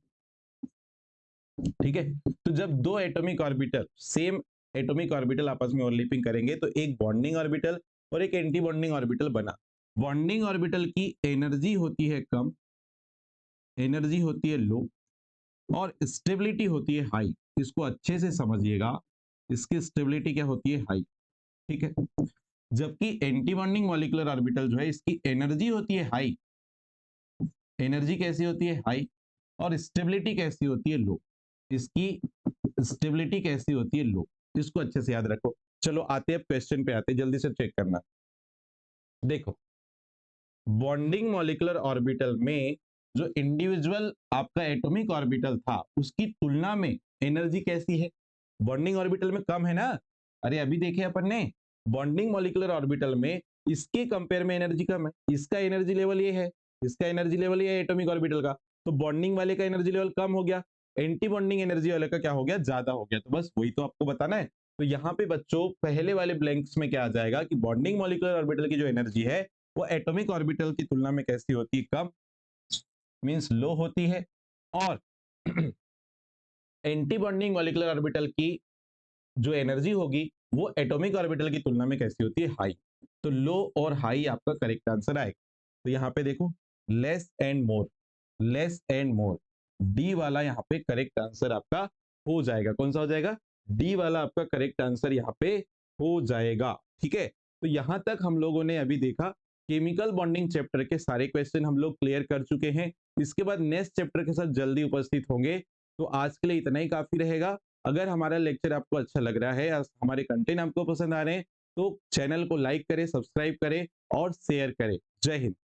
ठीक है। तो जब दो atomic orbital same atomic orbital आपस में ओवरलैपिंग करेंगे तो एक बॉन्डिंग ऑर्बिटल और एक एंटी बॉन्डिंग ऑर्बिटल बना। बॉन्डिंग ऑर्बिटल की एनर्जी होती है कम, एनर्जी होती है लो, और स्टेबिलिटी होती है हाई। इसको अच्छे से समझिएगा, इसकी स्टेबिलिटी क्या होती है, हाई, ठीक है। जबकि एंटी बॉन्डिंग मॉलिक्यूलर ऑर्बिटल जो है इसकी एनर्जी होती है हाई। एनर्जी कैसी होती है? हाई। और स्टेबिलिटी कैसी होती है? लो। इसकी स्टेबिलिटी कैसी होती है? लो। इसको अच्छे से याद रखो। चलो आते हैं क्वेश्चन पे, आते हैं, जल्दी से चेक करना। देखो, बॉन्डिंग मॉलिक्यूलर ऑर्बिटल में जो इंडिविजुअल आपका एटॉमिक ऑर्बिटल था उसकी तुलना में एनर्जी कैसी है? बॉन्डिंग ऑर्बिटल में कम है ना। अरे अभी देखे अपन ने, बॉन्डिंग मॉलिक्यूलर ऑर्बिटल में इसके कंपेयर में एनर्जी कम है। इसका एनर्जी लेवल ये है, इसका एनर्जी लेवल ये है एटॉमिक ऑर्बिटल का, तो बॉन्डिंग वाले का एनर्जी लेवल कम हो गया, एंटी बॉन्डिंग एनर्जी वाले का क्या हो गया? ज्यादा हो गया। तो बस वही तो आपको बताना है। तो यहाँ पे बच्चों पहले वाले ब्लैंक्स में क्या आ जाएगा कि बॉन्डिंग मॉलिक्यूलर ऑर्बिटल की जो एनर्जी है वो एटॉमिक ऑर्बिटल की तुलना में कैसी होती है? कम, मींस लो होती है। और एंटी बॉन्डिंग मॉलिक्यूलर ऑर्बिटल की जो एनर्जी होगी वो एटॉमिक ऑर्बिटल की तुलना में कैसी होती है? हाई। तो लो और हाई आपका करेक्ट आंसर आएगा। तो यहाँ पे देखो, less and more, less and more, D वाला यहाँ पे करेक्ट आंसर आपका हो जाएगा। कौन सा हो जाएगा? डी वाला आपका करेक्ट आंसर यहाँ पे हो जाएगा। ठीक है, तो यहां तक हम लोगों ने अभी देखा केमिकल बॉन्डिंग चैप्टर के सारे क्वेश्चन हम लोग क्लियर कर चुके हैं। इसके बाद नेक्स्ट चैप्टर के साथ जल्दी उपस्थित होंगे। तो आज के लिए इतना ही काफी रहेगा। अगर हमारा लेक्चर आपको अच्छा लग रहा है, हमारे कंटेंट आपको पसंद आ रहे हैं, तो चैनल को लाइक करें, सब्सक्राइब करें और शेयर करें। जय हिंद।